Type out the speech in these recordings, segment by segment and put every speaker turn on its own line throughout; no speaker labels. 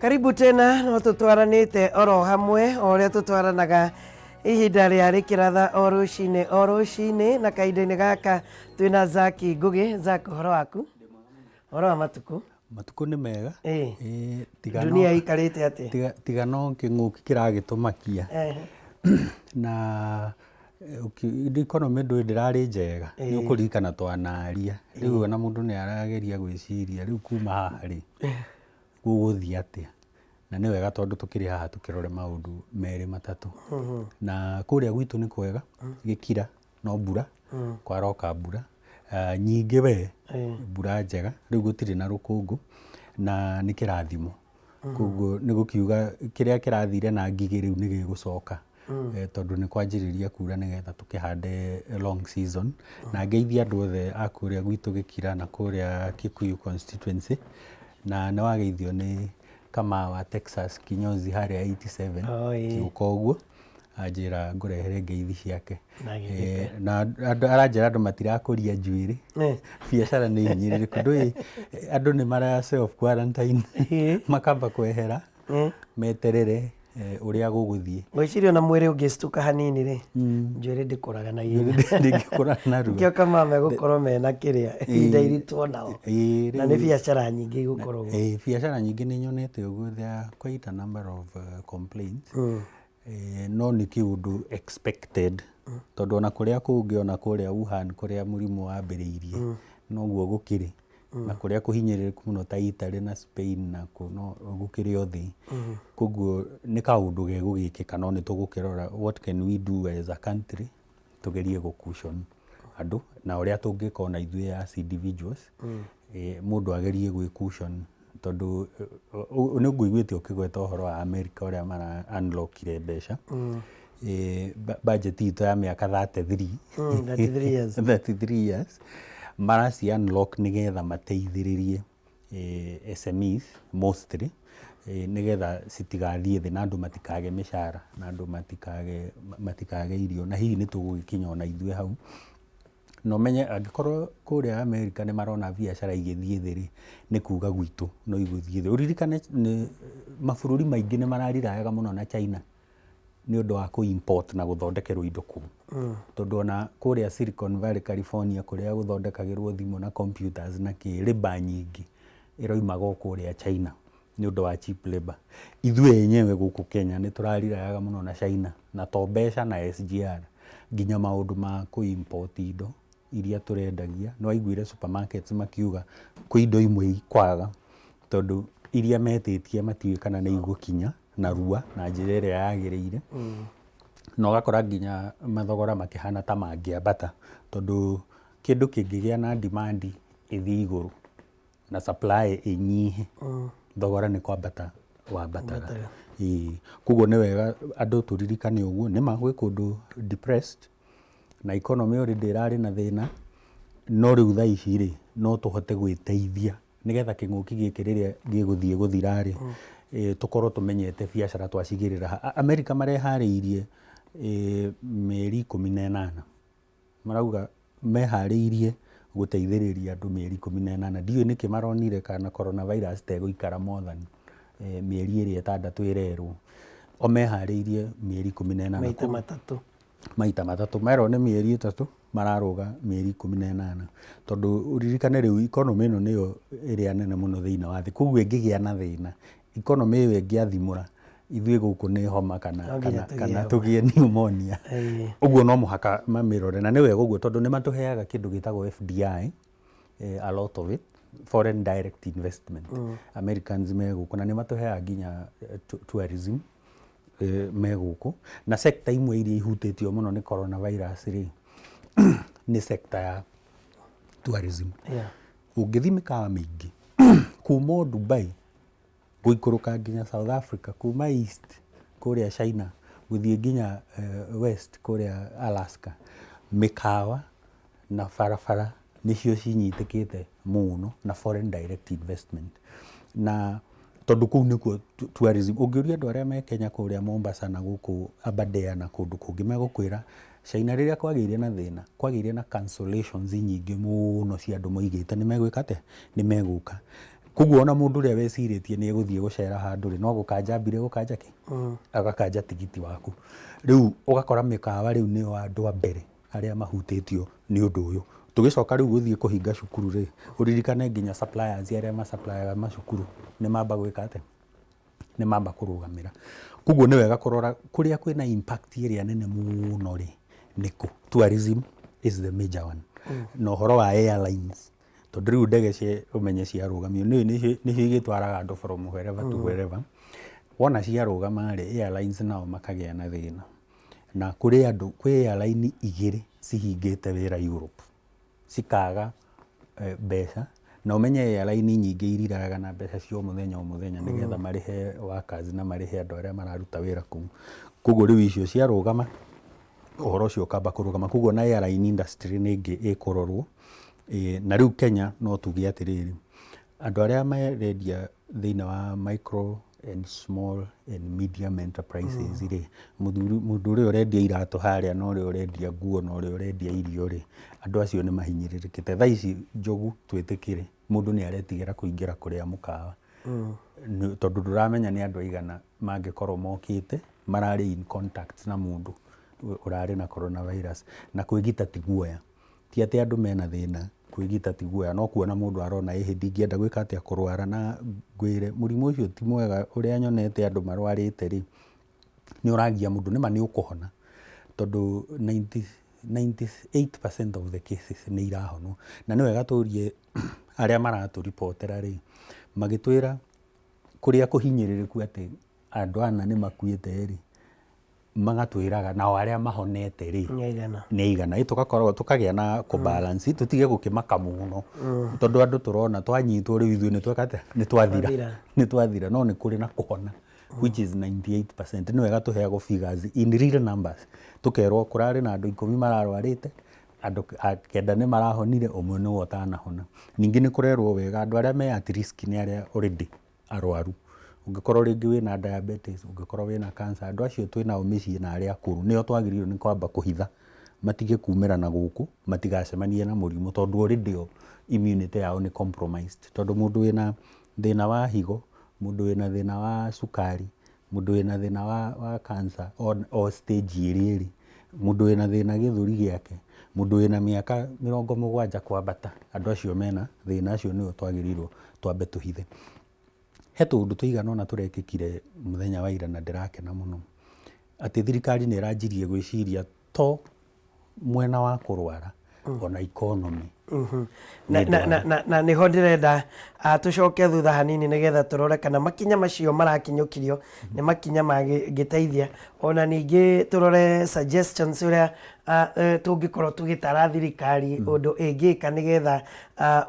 Karibu tena no tutwaranite oro hamwe oria tutwaranaga ihinda ria rikiratha o rucini na kainda-ini gaka twina Zaki Ngugi. Zaki, horo waku? Horo wa matuku?
Matuku ni mega.
Dunia ikarite ati?
Tiga no king'uki kiragitumakia. Na economy ndirari njega ni ukuririkana twanaria riu ona mundu ni arageria gwiciria riu kuma haha ri guguthii atia na ni wega tondu tukiri haha tukirore maundu meri matatu na kuria gwitu ni kwega gikira no mbura kwaroka mbura nyingi we mbura njega riu gutiri na rukungu na ni kirathimo kuguo ni gukiuga kiria kirathire na ngigi riu ni gigucoka tondu ni kwanjiriria kura nigetha tukihande long season na ngeithia andu othe akuria gwitu gikira na kuria KAYU constituency na ni wageithio ni kama wa Texas kinyozi haria 87 kiuka uguo ajira ngurehere ngeithi ciake na aranjira andu matirakuria njuiri biacara ni hinyiriku andu ni mara self quarantine makamba kwehera meterere uria guguthie
gwicirio na mwiri ungistuka hanini ri njuiri ndikuraga na ihenya
ndingikura na ruo
kio kama megukorwo mena kiria ihinda iritwo nao na ni biacara nyingi igukorwo
biacara nyingi ni nyonete uguo there are quite a number of complaints no ni kiundu expected tondu ona kuria kungi ona kuria Wuhan kuria murimu wambiriirie noguo gukiri na kuria kuhinyiriku muno ta Italy na Spain na kuno gukiri othi kuguo ni kaundu gegugikika no ni tugukirora what can we do as a country tugerie gucushion andu na uria tungikona ithuĩ as individuals mundu agerie gwicushion tondu ni nguiguite ukigweta uhoro wa America uria mara unlockire mbeca budget ito ya miaka 33 years marasi unlock nigetha mateithiririe SMEs mostly nigetha citigathie thi na andu matikage mishara na andu matikage irio na hihi nitugugikinya ona ithuĩ hau no menye angikorwo kuria America ni marona biacara igithie thiri ni kuga gwitu no iguthie thi uririkane mabururi maingi ni marariraga muno na China ni undu wa ku import na guthondekerwo indo kuu tondu ona kuria Silicon Valley California kuria guthondekagirwo thimu na computers na labor nyingi iroimaga kuria China ni undu wa cheap labor ithuĩ yenyewe guku Kenya ni turariraga muno na China na to mbeca na SGR nginya maundu ma ku import indo iria turendagia no aiguire supermarkets makiuga ku indo imwe ikwaga tondu iria metitie matiwe kana ni igukinya na rua na njira iria yagiriire no gakora nginya mathogora makihana ta mangiambata tondu kindu kingigia na demand ithi iguru na supply inyihe thogora ni kwambata wambataga kuguo ni wega andu turirikane uguo ni magwe kundu depressed na economy already irari na thina no riu tha ici ri no tuhote gwiteithia nigetha king'uki giki riria giguthie guthirari tukorwo tumenyete biacara twacigirira America marehariirie mieri 18 marauga mehariirie guteithiriria andu mieri 18 ndiyo niki maronire kana coronavirus teguikara more than mieri iri 6 irerwo o mehariirie mieri 18 maita matatu mero ni mieri 3 mararuga mieri 18 tondu uririkane riu economy no niyo iria nene muno thiina wa thi kuguo ingigia na thina economy iyo ingiathimura ithuĩ guku ni homa kana tugie pneumonia uguo no muhaka mamirore na ni wega uguo tondu ni matuheaga kindu gitagwo FDI a lot of it foreign direct investment Americans meguku na ni matuheaga nginya tourism meguku na sector imwe iria ihutitio muno ni coronavirus ri ni sector ya tourism ungithimika mingi kuma Dubai guikuruka nginya South Africa kuma east kuria China guthie nginya west kuria Alaska mikawa na farafara nicio cinyitikite muno na foreign direct investment na tondu kuu nikuo tourism ungiuria andu aria me Kenya kuria Mombasa na guku Aberdare na kundu kungi megukwira China riria kwagiire na thina kwagiire na cancellations nyingi muno cia andu moigite ni megwikate ni meguka Koguo ona mundu ria weciritie ni eguthie gucera handu ri no gukanja mbire gukanja ki agakanja tigiti waku riu ugakora mikawa riu ni andu a mbere aria mahutitio ni undu uyu tugicoka riu guthie kuhinga cukuru ri uririkane nginya suppliers aria masupplyaga macukuru ni mamba gwika ate ni mamba kurugamira koguo ni wega kurora kuria kwina impact iria nene muno ri niku tourism is the major one no horo wa airlines tondu riu ndege cia umenye ciarugamio ni igitwaraga andu from wherever to wherever wona ciarugama ri airlines nao makagia na thina na kuri airline igiri cihingite wira Europe cikaga mbeca na umenye airline nyingi iriraga na mbeca cio muthenya nigetha marihe workers na marihe andu aria mararuta wira kuu koguo riu icio ciarugama uhoro ucio ukamba kurugama koguo na airline industry ningi ikurorwo na riu Kenya no tugie atiriri andu aria marendia thiina wa micro and small and medium enterprises ri mundu uri urendia iratu haria no uri urendia nguo no uri urendia irio ri andu acio ni mahinyiririkite thaa ici njogu twitikire mundu ni aretigira kuingira kuria mukawa tondu nduramenya ni andu aigana mangikorwo mokite marari in contact na mundu urari na coronavirus na kwigita tiguoya ti ati andu mena thina kwigita tiguoya no kuona mundu arona ndingienda gwika atia kurwara na ngwire murimu ucio ti mwega uria nyonete andu marwarite ri ni uragia mundu nima ni ukuhona tondu 98% of the cases ni irahonwo na ni wega turie aria maratu reportera ri magitwira kuria kuhinyiririku ati andu ana ni makuite ri magatwiraga nao aria mahonete ri ni igana tugakorwo tukagia na kubalance tutige gukimaka muno tondu andu turona twanyitwo riu ithuĩ ni twathira no ni kuri na kuhona which is 98%. Ni wega tuheagwo figures in real numbers tukerwo kurari na andu 10 mararwarite andu 9 ni marahonire umwe ni wotanahona ningi ni kurerwo wega andu aria me at risk ni aria already arwaru ungikorwo ringi wina diabetes ungikorwo wina cancer andu acio twina umicii na aria akuru nio twagirirwo ni kwamba kuhitha matige kumira na guku matigacemanie na murimu tondu already immunity yao ni compromised tondu mundu wina thina wa higo mundu wina thina wa sukari mundu wina thina wa cancer o stage iri mundu wina thina githuri giake mundu wina miaka 70 kwambata andu acio mena thina acio nio twagirirwo twambe tuhithe he tundu tuigana na turekikire muthenya wa ira na ndirakena muno ati thirikari ni iranjirie gwiciria to mwena wa kurwara ona economy
na niho ndirenda tucoke thutha hanini nigetha turore kana makinya macio marakinyukirio ni makinya magiteithia ona ningi turore suggestions uria tungikorwo tugitara thirikari undu ingika nigetha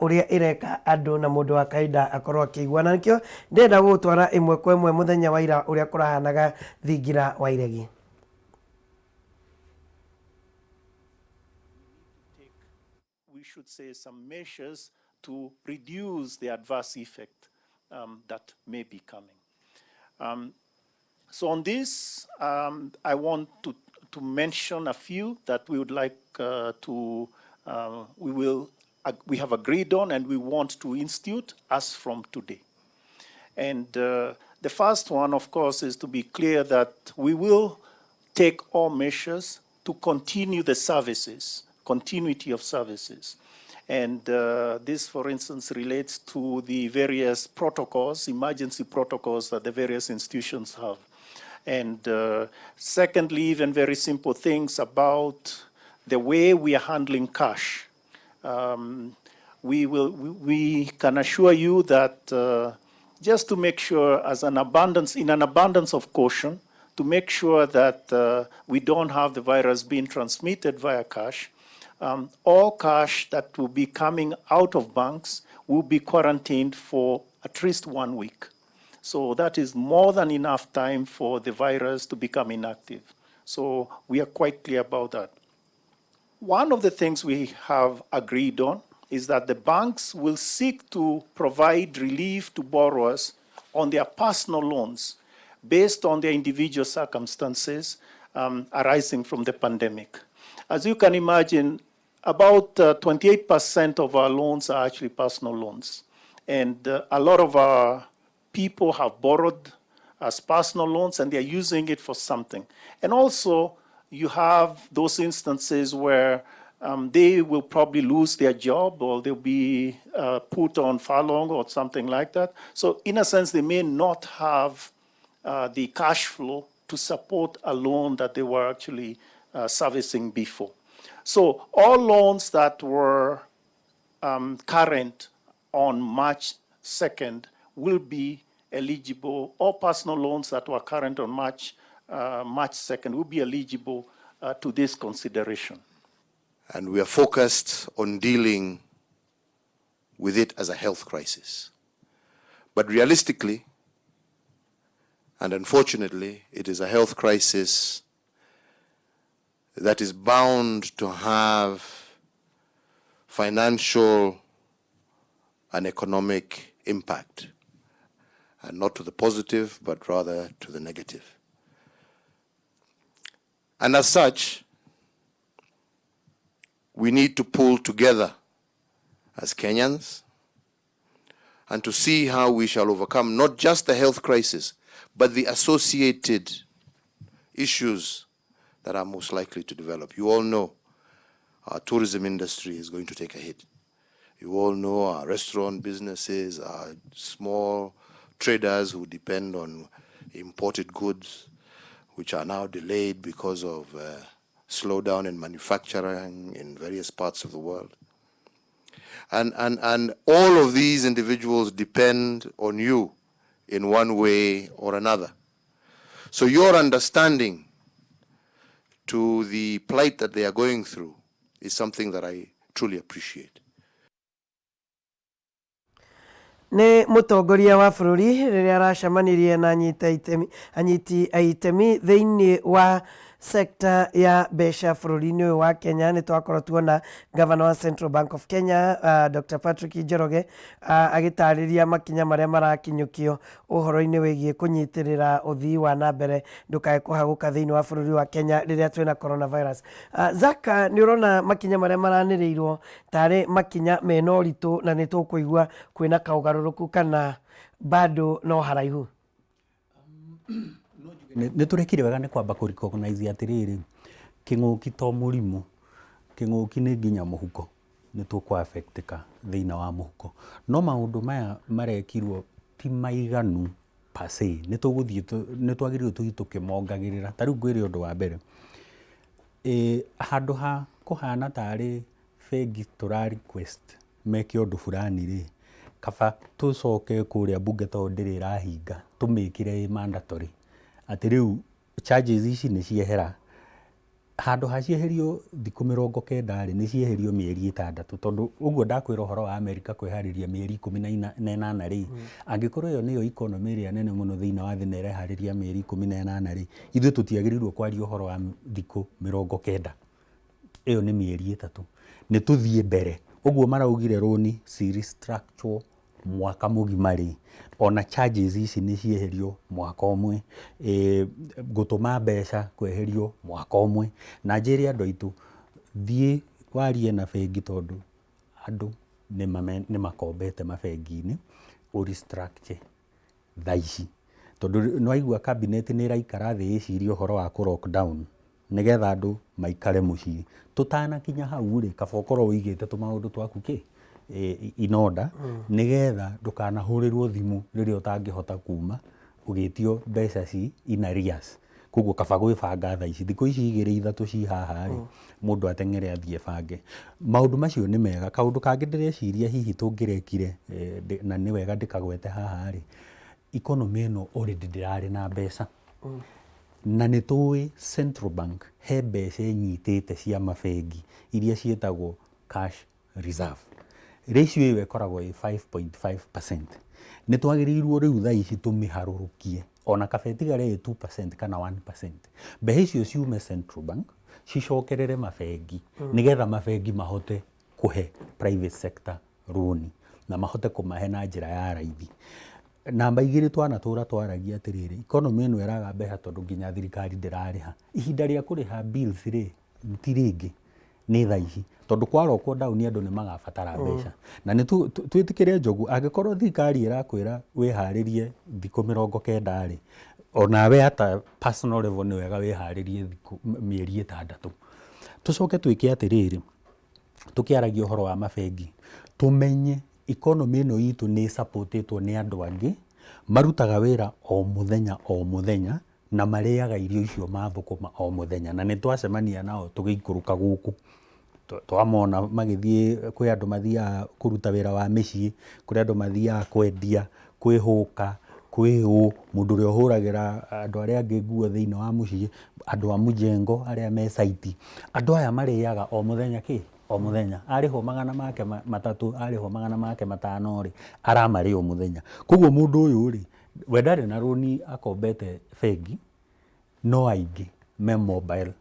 uria ireka andu na mundu wa kaida akorwo akigwa na nikio ndenda gutwara imwe kwa imwe muthenya wa ira uria kurahanaga thingira wa iregi
we should say some measures to reduce the adverse effect that may be coming. So on this, I want to mention a few that we would like we have agreed on and we want to institute as from today. And the first one, of course, is to be clear that we will take all measures to continue the services, continuity of services. And this, for instance, relates to the various protocols, emergency protocols that the various institutions have. And secondly, even very simple things about the way we are handling cash. We can assure you that just to make sure in an abundance of caution, to make sure that we don't have the virus being transmitted via cash, all cash that will be coming out of banks will be quarantined for at least 1 week. So that is more than enough time for the virus to become inactive. So we are quite clear about that. One of the things we have agreed on is that the banks will seek to provide relief to borrowers on their personal loans based on their individual circumstances arising from the pandemic. As you can imagine, about 28% of our loans are actually personal loans. And a lot of our people have borrowed as personal loans and they're using it for something. And also, you have those instances where they will probably lose their job or they'll be put on furlough or something like that. So in a sense, they may not have the cash flow to support a loan that they were actually servicing before. So all loans that were current on March 2nd will be eligible. All personal loans that were current on March 2nd will be eligible to this consideration.
And we are focused on dealing with it as a health crisis. But realistically, and unfortunately, it is a health crisis that is bound to have financial and economic impact, and not to the positive, but rather to the negative. And as such, we need to pull together as Kenyans and to see how we shall overcome not just the health crisis, but the associated issues that are most likely to develop. You all know our tourism industry is going to take a hit. You all know our restaurant businesses, our small traders who depend on imported goods, which are now delayed because of slowdown in manufacturing in various parts of the world. And all of these individuals depend on you in one way or another. So your understanding to the plight that they are going through is something that I truly appreciate.
Nĩ mũtongoria wa bũrũri rĩrĩa aracemanirie na anyiti itemi thĩinĩ wa sekta ya mbeca bũrũri-inĩ ũyũ wa Kenya. Nĩ twakorwo tuona Governor wa Central Bank of Kenya Dr. Patrick Njoroge agĩtarĩria makinya marĩa marakinyũkio ũhoro-inĩ wĩgiĩ kũnyitĩrĩra ũthii wa na mbere ndũkae kũhagũka thĩinĩ wa bũrũri wa Kenya rĩrĩa twĩna coronavirus. Zaka, nĩ ũrona makinya marĩa maranĩrĩirwo tarĩ makinya mena ũritũ na nĩ tũkũigua kwĩna kaũgarũrũku kana bado no haraihu?
Nĩ tũrekire wega nĩ kwamba kũ-recognize atĩrĩrĩ, kĩng'ũki to mũrimũ, kĩng'ũki nĩ nginya mũhuko, nĩ tũkũ-affectĩka thĩinĩ wa mũhuko. No maũndũ maya marekirwo ti maiganu per se, nĩ twagĩrĩirwo tũthiĩ tũkĩmongagĩrĩra. Ta rĩu ngwĩre ũndũ wa mbere, handũ ha kũhana tarĩ bengi tũra-request meke ũndũ fulani rĩ, kaba tũcoke kũrĩa bunge tondũ ndĩrĩ ĩrahinga, tũmĩkĩre mandatory atĩ rĩu charges ici nĩ ciehera. Handũ ha cieherio thikũ 90 rĩ, nĩ cieherio mĩeri 6, tondũ ũguo ndakwĩra ũhoro wa Amerika kwĩharĩria mĩeri 18 rĩ, angĩkorwo ĩyo nĩyo economy ĩrĩa nene mũno thĩinĩ wa thĩ na ĩreharĩria mĩeri 18 rĩ, ithuĩ tũtiagĩrĩirwo kwaria ũhoro wa thikũ 90. Ĩyo nĩ mĩeri 3. Nĩ tũthiĩ mbere. Ũguo maraugire rũni ci restructure mwaka mũgima rĩ, ona charges ici nĩ cieherio mwaka ũmwe, gũtũma mbeca kweherio mwaka ũmwe. Na njĩre andũ aitũ thiĩ warie na bengi tondũ andũ nĩ makombete mabengi-inĩ o restructure thaa ici. Tondũ nĩwaigua cabinet nĩ ĩraikara thĩ ĩcirie ũhoro wa kũ-lockdown nĩgetha andũ maikare mũciĩ. Tũtanakinya hau rĩ, kaba ũkorwo ũigĩte tũmaũndũ twaku in order, nĩgetha ndũkanahũrĩrwo thimũ rĩrĩa ũtangĩhota kuma ũgĩtio mbeca ci in arrears. Koguo kaba gwĩbanga thaa ici, thikũ ici 2-3 ci haha rĩ, mũndũ ateng'ere athiĩ bange. Maũndũ macio nĩ mega. Kaũndũ kangĩ ndĩreciria hihi tũngĩrekire na nĩ wega ndĩkagwete haha rĩ, economy ĩno already ndĩrarĩ na mbeca. Na nĩ tũĩ Central Bank he mbeca nyitĩte cia mabengi iria ciĩtagwo cash reserve. Ratio ĩyo ĩkoragwo 5.5%. Nĩ twagĩrĩirwo rĩu thaa ici tũmĩharũrũkie ona kabetigare 2% kana 1%. Mbeca icio ciume Central Bank cicokerere mabengi nĩgetha mabengi mahote kũhe private sector rũni na mahote kũmahe na njĩra ya raithi. Namba 2 twanatũra twaragia atĩrĩrĩ, economy ĩno ĩraga mbeca tondũ nginya thirikari ndĩrarĩha. Ihinda rĩa kũrĩha bills rĩ, ti rĩngĩ nĩ thaa ici. tondu kwarokwo down andu ni magabatara mbeca na ni twitikire njogu angikorwo thirikari irakwira wiharirie thikũ 90 ri onawe ata personal level ni wega wiharirie mieri 6 tucoke twike atiriri tukiaragia uhoro wa mabengi tumenye economy ino itu ni supportitwo ni andu angi marutaga wira o muthenya na mariaga irio icio mathukuma o muthenya na ni twacemania nao tugiikuruka guku twamona magithie kwi andu mathia kuruta wira wa micii kuri andu mathia kwendia kwihuka kwiu mundu uri ohuragira andu aria angi nguo thiini wa mucii andu a mujengo aria me site andu aya mariaga o muthenya o muthenya ariho 300 make ariho 200 make 500 ri aramari o muthenya koguo mundu uyu ri we ndari na roni akombete bengi no aingi me mobile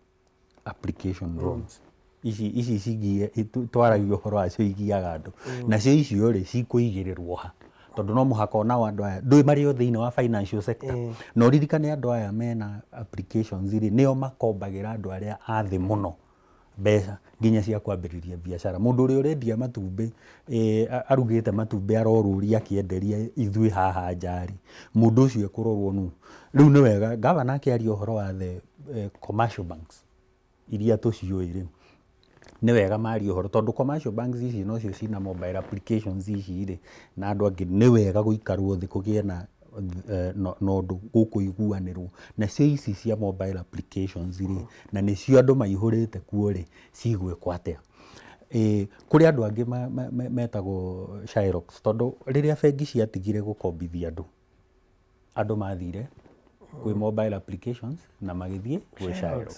application loans ici cigie twaragio horo acio igiaga andu nacio icio ri cikuigirirwo ha tondu no muhaka ona andu aya ndui mari o thiini wa financial sector no ririkane andu aya mena applications ri nio makombagira andu aria athi muno mbeca nginya cia kwambiriria biashara mundu uri urendia matumbi arugite matumbi aroruria akienderia ithui haha njari mundu ucio ekurorwo nu riu ni wega governor akiaria uhoro wa the commercial banks iria tucioi ri ni wega mari uhoro tondu commercial banks ici no cio cina mobile applications ici ri na andu angi ni wega guikarwo thi kugie na nondu gukuiguanirwo na cio ici cia mobile applications ri na ni cio andu maihurite kuo ri cigwikwo atia kuri andu angi metagwo Shylock tondu riria bengi ciatigire gukombithia andu mathire kwi mobile applications na magithie kwi Shylock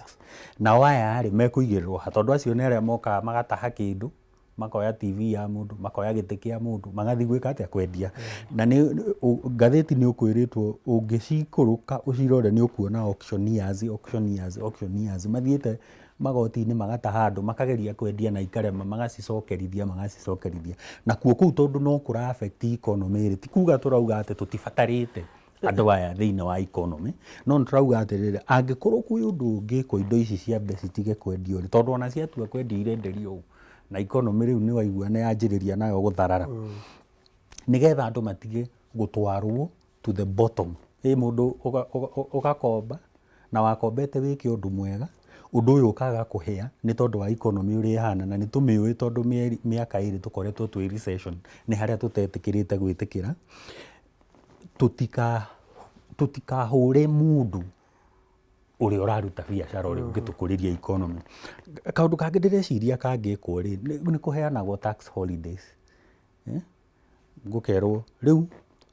na waya ri mekuigirirwo ha tondu acio ni aria moka magataha kindu makoya TV ya mundu makoya giti kia mundu magathi gwika atia kwendia na ni gatheti ni ukwiritwo ungicikuruka ucirore ni ukuona auctioneers mathiete magoti-ini magataha andu makageria kwendia na ikarema magacicokerithia na kuo kuu tondu no kura affect economy ri ti kuga turauga ati tutibatarite andu aya thiini wa economy no turauga ati angikorwo kwi undu ungi ko indo ici cia mbe citige kwendio ri tondu ona ciatua kwendia irenderio na economy riu ni waigua ni yanjiriria nayo gutharara nigetha andu matige gutwarwo to the bottom mundu ugakomba na wakombete wiki undu mwega undu uyu ukaga kuhia ni tondu wa economy uri hana na ni tumiui tondu miaka iri tukoretwo twi recession ni haria tutetikirite gwitikira tutikahure mundu uri uraruta biashara uri ungitukuriria economy kaundu kangi ndireciria kangikwo ri ni kuheanagwo tax holidays ngukerwo riu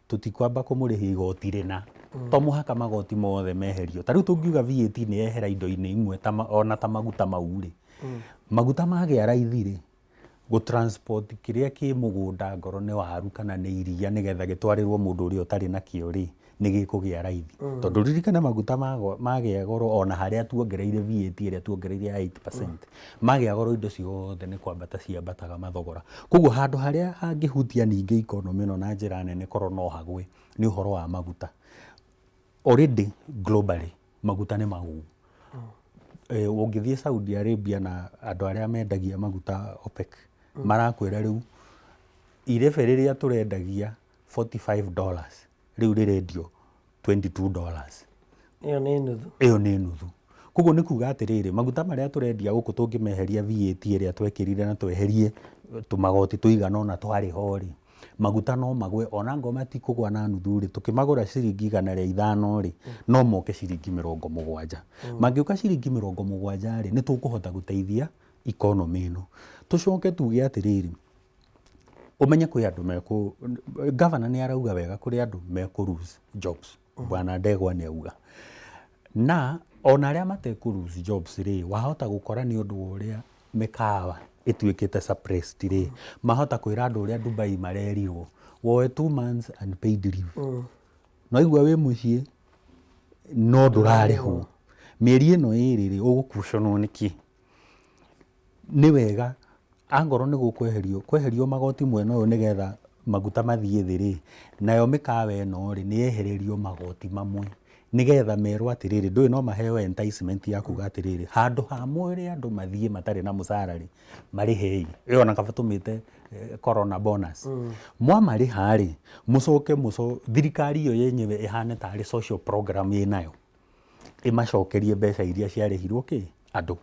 tutikwamba kumurihia igoti rina to muhaka magoti mothe meherio tariu tungiuga VAT ni yehera indo-ini imwe ona ta maguta mau ri maguta magia raithi ri gutransport kiria ki mugunda ngoro ni waru kana ni iria nigetha gitwarirwo mundu uri utari na kio ri ni gikugia raithi tondu ririkana maguta magia goro ona haria tuongereire VAT iria tuongereire 8% magia goro indo ciothe ni kwambata ciambataga mathogora koguo handu haria hangihutia ningi economy no na njira nene koro no hagwe ni uhoro wa maguta already globally maguta ni magu ungithie Saudi Arabia na andu aria mendagia maguta OPEC marakwira riu irebe riria turendagia $45 riu rirendio $22 iyo ni nuthu koguo ni kuga atiriri maguta maria turendia guku tungimeheria VAT iria twekirire na tweherie tumagoti tuigana na twari hori maguta no magwe ona ngoma ti kugwa na nuthu ri tukimagura ciringi 105 ri no moke ciringi 70 mangiuka ciringi 70 ri ni tukuhota guteithia economy ino tucoke tuge atiriri umenye kwi andu meku governor ni arauga wega kuri andu meku lose jobs bwana Ndegwa ni auga na ona aria mateku lose jobs ri wahota gukora ni undu uria mikawa ituikite suppressed ri mahota kwira andu uria Dubai marerirwo woe 2 months unpaid leave no igwa wi mucii no ndurarihwo mieri ino iri ri ugukushonwo niki ni wega angoro ni gukweherio magoti mwena uyu nigetha maguta mathie thi ri nayo mikawa ino ri ni yehererio magoti mamwe nigetha merwo atiriri ndui no maheo enticement ya kuga atiriri handu ha mwire andu mathie matari na musarari mari hei iyo na kabatumite corona bonus mwamari hari mucoke thirikari iyo yenyewe ihane tari social program inayo imacokerie mbeca iria ciarihirwo andu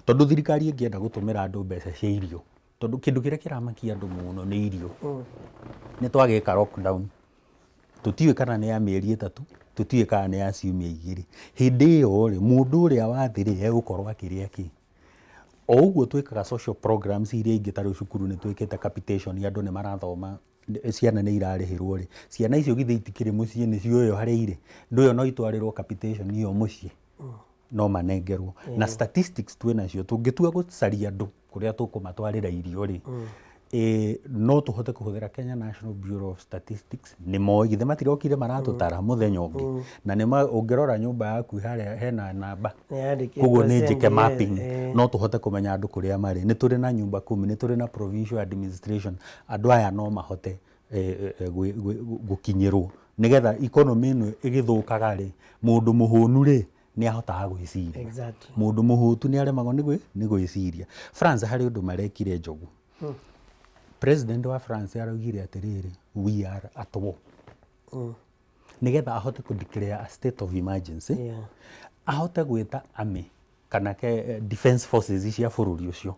tondu thirikari ingienda gutumira andu mbeca cia irio tondu kindu kiria kiramakia andu muno ni irio ni twagika lockdown tutiwe kana ni ya mieri 3 tutiwe kana ni ya ciumia 2 hindi iyo ri mundu uria wathiri egukorwo akiria o uguo twikaga social programs iria ingi tari cukuru ni twikite capitation andu ni marathoma ciana ni irarihirwo ri ciana icio githe itikiri mucie ni cioyo hari ire nduyo no itwarirwo capitation iyo mucie no manengerwo na statistics twinacio tungitua gucaria andu kuria tukumatwarira irio ri no tuhote kuhuthira Kenya National Bureau of Statistics ni moi githe matirokire maratutara muthenya ungi na ni ungirora nyumba yaku haria hena namba kuguo ni njike mapping no tuhote kumenya andu kuria mari ni turi na nyumba 10 ni turi na provincial administration andu aya no mahote gukinyirwo nigetha economy ino igithukaga ri mundu muhunu ri ni ahotaga gwiciria mundu muhutu ni aremagwo ni gwiciria France hari undu marekire njogu President wa France araugire atiriri we are at war nigetha ahote ku declare a state of emergency ahote gwita army kana ke defense forces cia bururi ucio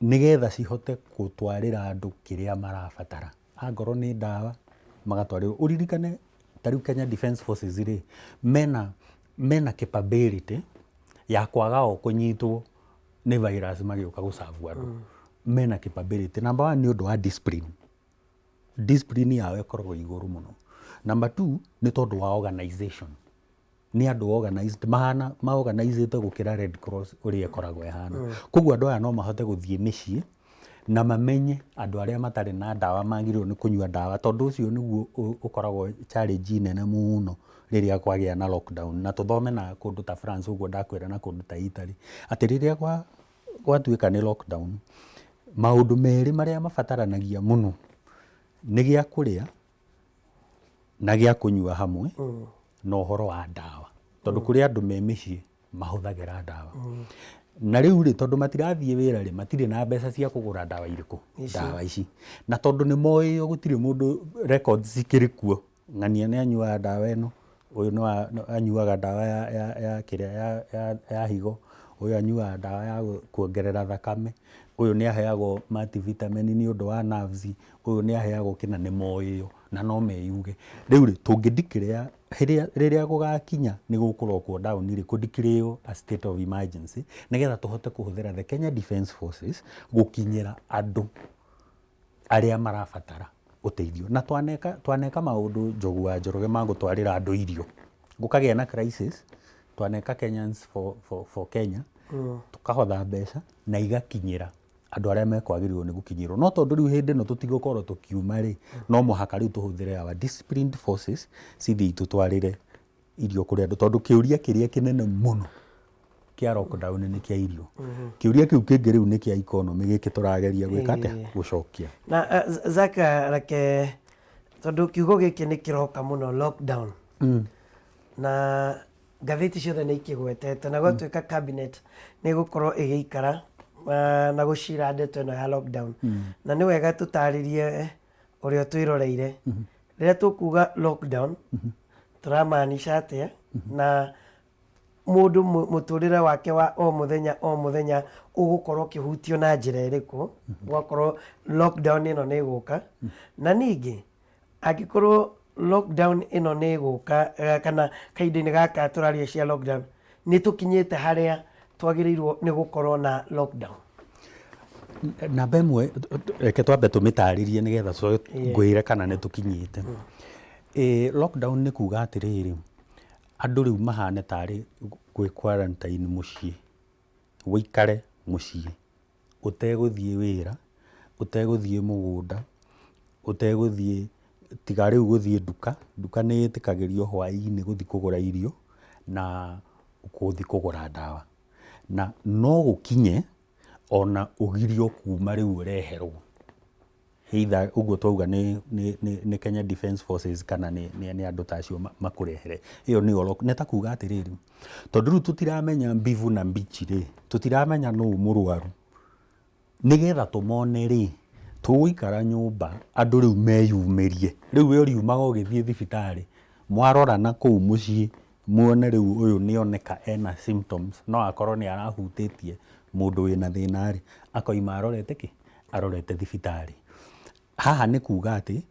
nigetha cihote gutwarira andu kiria marabatara angoro ni ndawa magatwarira uririkane tariu Kenya Defense Forces ri mena capability ya kwaga o kunyitwo ni virus magiuka gucavu andu mena capability number 1 ni undu wa discipline yao ikoragwo iguru muno number 2 ni tondu wa organization ni andu organized ma organized gukira Red Cross uria ikoragwo ihana koguo andu aya no mahote guthie micii na mamenye andu aria matari na ndawa magirwo ni kunyua ndawa tondu ucio niguo ukoragwo challenge nene muno riria kwagia na lockdown na tuthome na kundu ta France uguo ndakwira na kundu ta Italy ati riria gwatuika ni lockdown maundu meri maria mabataranagia muno ni gia kuria na gia kunyua hamwe no uhoro wa ndawa tondu kuria andu me micii mahuthagira ndawa na riu ri tondu matirathie wira ri matire na mbeca cia kugura ndawa iriku ndawa ici na tondu ni moyo gutire mundu records ikirikuo ng'ania ni anyua ndawa eno uyu no anyuaga ndawa ya kiria ya higo uyu anyua ndawa ya kuongerera thakame uyu ni aheagwo multivitamin ni undu wa nerves uyu ni aheagwo kina ni moyo na no meyuge riu ri tungidikira riria gugakinya ni gukurokwo down ri kudikireo a state of emergency nigetha tuhote kuhuthira the Kenya Defense Forces gukinyira andu aria marabatara uteithio na twaneka maundu njogu wa njoroge magutwarira andu irio gukagia na crisis twaneka Kenyans for Kenya tukahotha mbeca na igakinyira andu aria mekwagirwo ni gukinyirwo no tondu riu hindi no tutigokorwo tukiuma ri no muhaka riu tuhuthire our disciplined forces cithi tutwarire irio kuri andu tondu kiuria kiria kinene muno kia lockdown ni kia irio kiuria kiu kingi riu ni kia economy giki turageria gwika atia gucokia
na Zaka rake tondu kiugo giki ni kiroka muno lockdown na gatheti ciothe ni ikigwetete na gwatuika cabinet ni gukorwo igiikara na gucira ndeto ino ya lockdown na ni wega tutaririe urio twiroreire riria tukuga lockdown turamaanisha atia na mundu muturire wake wa o muthenya ugukorwo kihutio na njira iriku gwakorwo lockdown ino ni guka na ningi agikorwo lockdown ino ni guka kana kaidini gaka turaria cia lockdown ni tukinyite haria twagirirwo ni gukorwo na lockdown
na bemwe reke twambe tumitaririe nigetha ngwire kana ni tukinyite lockdown ni kuga atiriri andu riu mahane tari gwi quarantine mucii wikare mucii uteguthie wira uteguthie mugunda uteguthie tiga riu guthie duka ni itikagirio hwaini guthi kugura irio na guthi kugura ndawa na no gukinye ona ugirio kuma riu ureherwo either uguo twauga ni Kenya Defence Forces kana ni andu tacio makurehere iyo ni ta kuga atiriri tondu riu tutiramenya mbivu na mbichi ri tutiramenya no murwaru nigetha tumone ri tuguikara nyumba andu riu meyumirie riu we riumaga ugithie thibitari mwarora na kuu mucii muone riu uyu nioneka ena symptoms no akorwo ni arahutitie mundu wina thina ri akoima arorete ki arorete thibitari haha ni kuga ati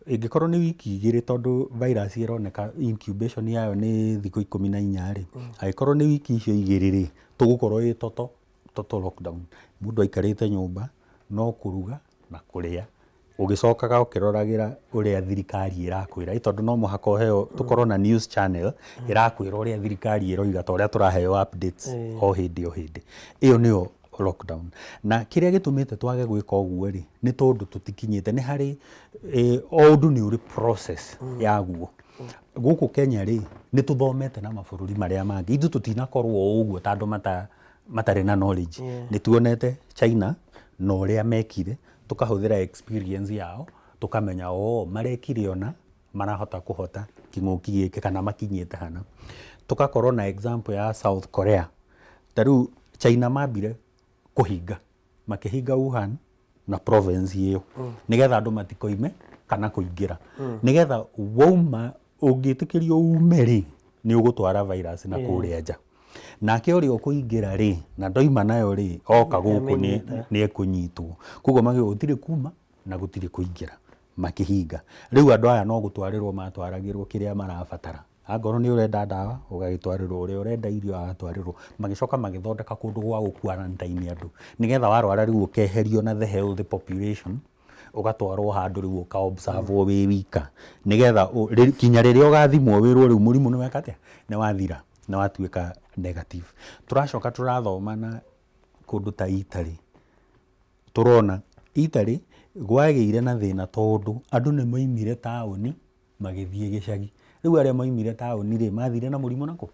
ingikorwo ni wiki igiri tondu virus ironeka incubation yayo ni thiku 14 ri agikorwo ni wiki icio igiri ri tugukorwo i toto lockdown mundu aikarite nyumba no kuruga na kuria ugicokaga ukiroragira uria thirikari irakwira tondu no muhaka uheo tukorwo na news channel irakwira uria thirikari iroiga ta uria turaheo updates o hindi iyo niyo lockdown na kiria gitumite twage gwika uguo ri ni tondu tutikinyite ni hari o undu ni uri process yaguo guku Kenya ri ni tuthomete na mabururi maria mangi ithu tutinakorwo uguo tondu matari na knowledge ni tuonete China no uria mekire tukahuthira experience yao tukamenya marekire ona marahota kuhota kinguki giki kana makinyite hana tukakorwo na example ya South Korea taru China mambire kuhinga makihinga Wuhan na province iyo nigetha andu matikoime kana kuingira nigetha wauma ungitikirio umeri ni ugutwara virus na kuria nja nake uri ukuingira ri na ndoima nayo ri oka guku ni ekunyitwo kugo magi gutiri kuma na gutiri kuingira makihinga riu andu aya no gutwarirwo matwaragirwo kiria marabatara angorwo ni urenda dawa ugagitwarirwo uria urenda irio agatwarirwo magicoka magithondeka kundu gwa quarantine andu nigetha warwara riu ukeherio na the healthy population ugatwarwo handu riu uka observe wi wika nigetha kinya riria ugathimwo wirwo riu murimu ni wekate ni wathira na watuika negative turacoka turathoma na kundu ta Italy turona Italy gwageire na thina tondu andu ni moimire taoni magithie gicagi riu aria moimire taoni ri mathire na murimu nako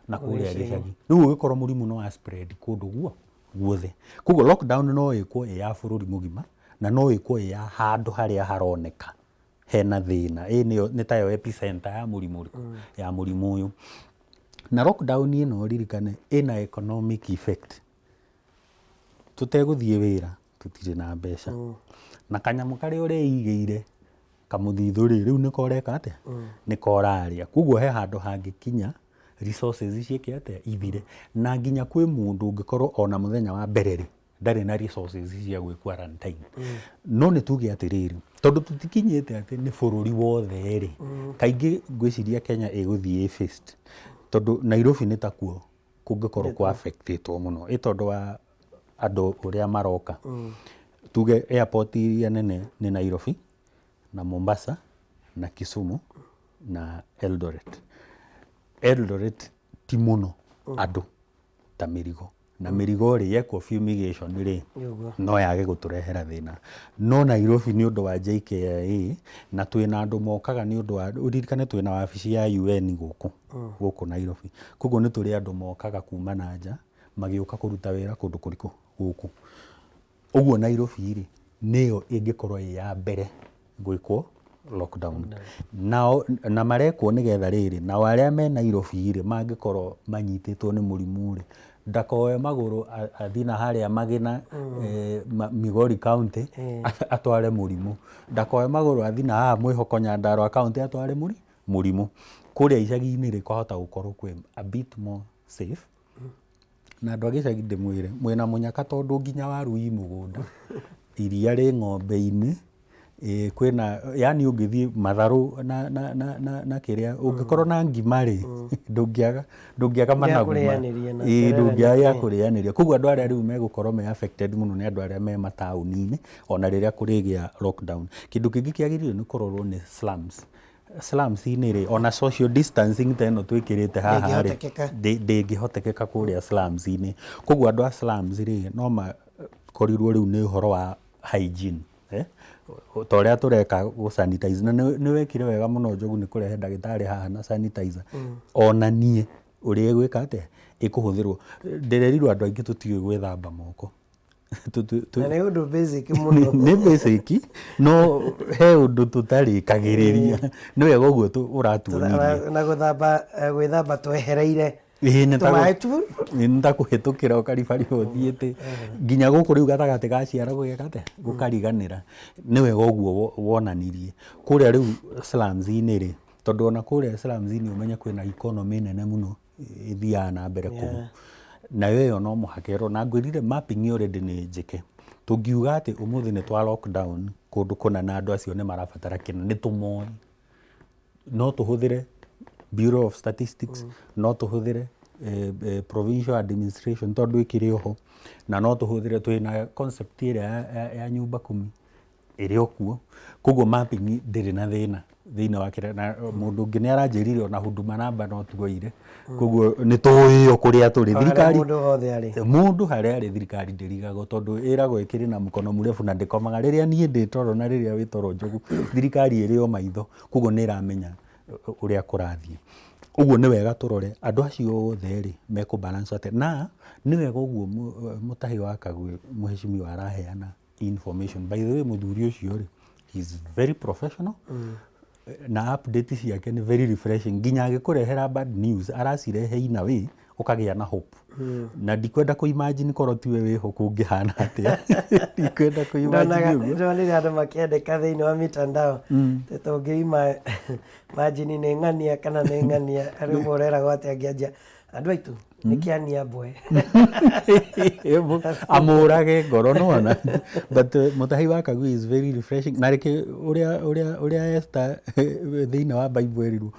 na kuria gicagi riu ugikorwo murimu no wa spread kundu guothe kugo lockdown no ikwo ya bururi mugima na no ikwo ya handu haria haroneka hena thina ni tayo epicenter ya murimu ya murimu uyu na lockdown ino ririkane ina economic effect tuteguthie wira tutire na mbeca na kanyamu kari ureigeire kamuthithuri riu ni koreka ate ni koraria kuguo he handu hangikinya resources cieke ate ithire na nginya kwi mundu ungikorwo ona muthenya wa mbere ri ndari na resources cia gwi quarantine no ni tuge atiriri tondu tutikinyite ate ni bururi wothe ri kaingi ngwiciria Kenya iguthie first tondu Nairobi ni takuo kungikorwo ku affectitwo muno tondu wa andu uria maroka tuge airport iria nene ni Nairobi na Mombasa na Kisumu na Eldoret ti muno andu ta mirigo na mirigo ri yekwo fumigation ri no yage guturehera thina no Nairobi ni undu wa JKIA na twina andu mokaga ni undu wa uririkane twina wabici ya UN guku Nairobi kugo ni turi andu mokaga kuma na nja magiuka kuruta wira kundu kuriku guku uguo Nairobi ri niyo ingikorwo ya mbere gwikwo lockdown na marekwo nigetha riri na waria me Nairobi ri mangikorwo manyititwo ni murimu ri ndakoe maguru athina haria magina Migori County atware murimu ndakoe maguru athina ha mwihoko Nyandarua County atware murimu kuria icagi-ini ri kwahota gukorwo kwi a bit more safe na andu agicagi ndimwire mwina munyaka tondu nginya waru i mugunda iria ri ng'ombe-ini kwina yani ungithie matharu na kiria ungikorwo na ngima ri ndungiaga managuma ndungiaga kurianiria kuguo andu aria riu megukorwo me affected muno ni andu aria me matauni-ini ona riria kurigia lockdown kindu kingi kiagiririo ni kurorwo ni slums-ini ri ona social distancing teno twikirite haha ri ndingihotekeka kuria slums-ini kuguo andu a slums ri no makorirwo riu ni uhoro wa hygiene toria tureka gu sanitize na ni wekire wega muno Njogu ni kurehe ndagitari haha na sanitizer ona nie uri gwika ate ikuhuthirwo ndirerirwo andu aingi tutiwe gwithamba moko
na nĩ ũndũ basic mũno.
Nĩ basic no he ũndũ tũtarĩkagĩrĩria nĩ wega ũguo ũratuonirie
na gwĩthamba twehereire
nĩtakũhĩtũkĩra ũkaribariba ũthiĩte nginya gũkũ rĩu gatagatĩ ga ciara gũkariganĩra nĩ wega ũguo wonanirie kũrĩa rĩu slums-inĩ rĩ tondũ ona kũrĩa slums-inĩ ũmenye kwĩna economy nene mũno ithiaga na mbere kũu nayo ĩyo no mũhaka na ngwĩrire mapping already nĩ njĩke tũngiuga atĩ ũmũthĩ nĩ twa lockdown kũndũ kũna na andũ acio nĩ marabatara kĩna nĩ tũmoĩ no tũhũthĩre Bureau of Statistics no tũhũthĩre provincial administration tondũ ĩkĩrĩ oho na no tũhũthĩre twĩna concept ĩrĩa ya nyumba kumi ĩrĩ okuo koguo mapping ndĩrĩ na thĩna thĩinĩ wa kĩrĩa na mũndũ ũngĩ nĩ aranjĩrire ona huduma namba no tuoire koguo nĩ tũĩyo kũrĩa tũrĩ thirikari mũndũ harĩa arĩ thirikari ndĩrigagwo tondũ ĩragwo ĩkĩrĩ na mũkono mũrefu na ndĩkomaga rĩrĩa niĩ ndĩ toro na rĩrĩa wĩ toro njogu thirikari ĩrĩ o maitho koguo nĩ ĩramenya ũrĩa kũrathiĩ ũguo nĩ wega tũrore andũ acio othe rĩ mekũbalance atĩ na nĩ wega ũguo mũtahi wa Kagwe mũheshimiwa araheana information by the way mũthuri ũcio rĩ he is very professional na update ciake nĩ very refreshing nginya agĩkũrehera bad news aracirehe in a way ũkagĩa na hope na ndikwenda kũimagine korwo tiwe wĩho kũngĩhana atĩa ndikwenda kũimagine ũguo
ndonire andũ makĩandĩka thĩinĩ wa mitandao tũngĩima imagine nĩ ng'ania kana nĩ ng'ania arĩ moreragwo atĩ angĩanjia andũ aitũ nĩ kĩania mbwe
amũrage ngoro nona but mũtahi wa Kagwe is very refreshing na rĩkĩ ũrĩa Esther thĩinĩ wa Bible erirwo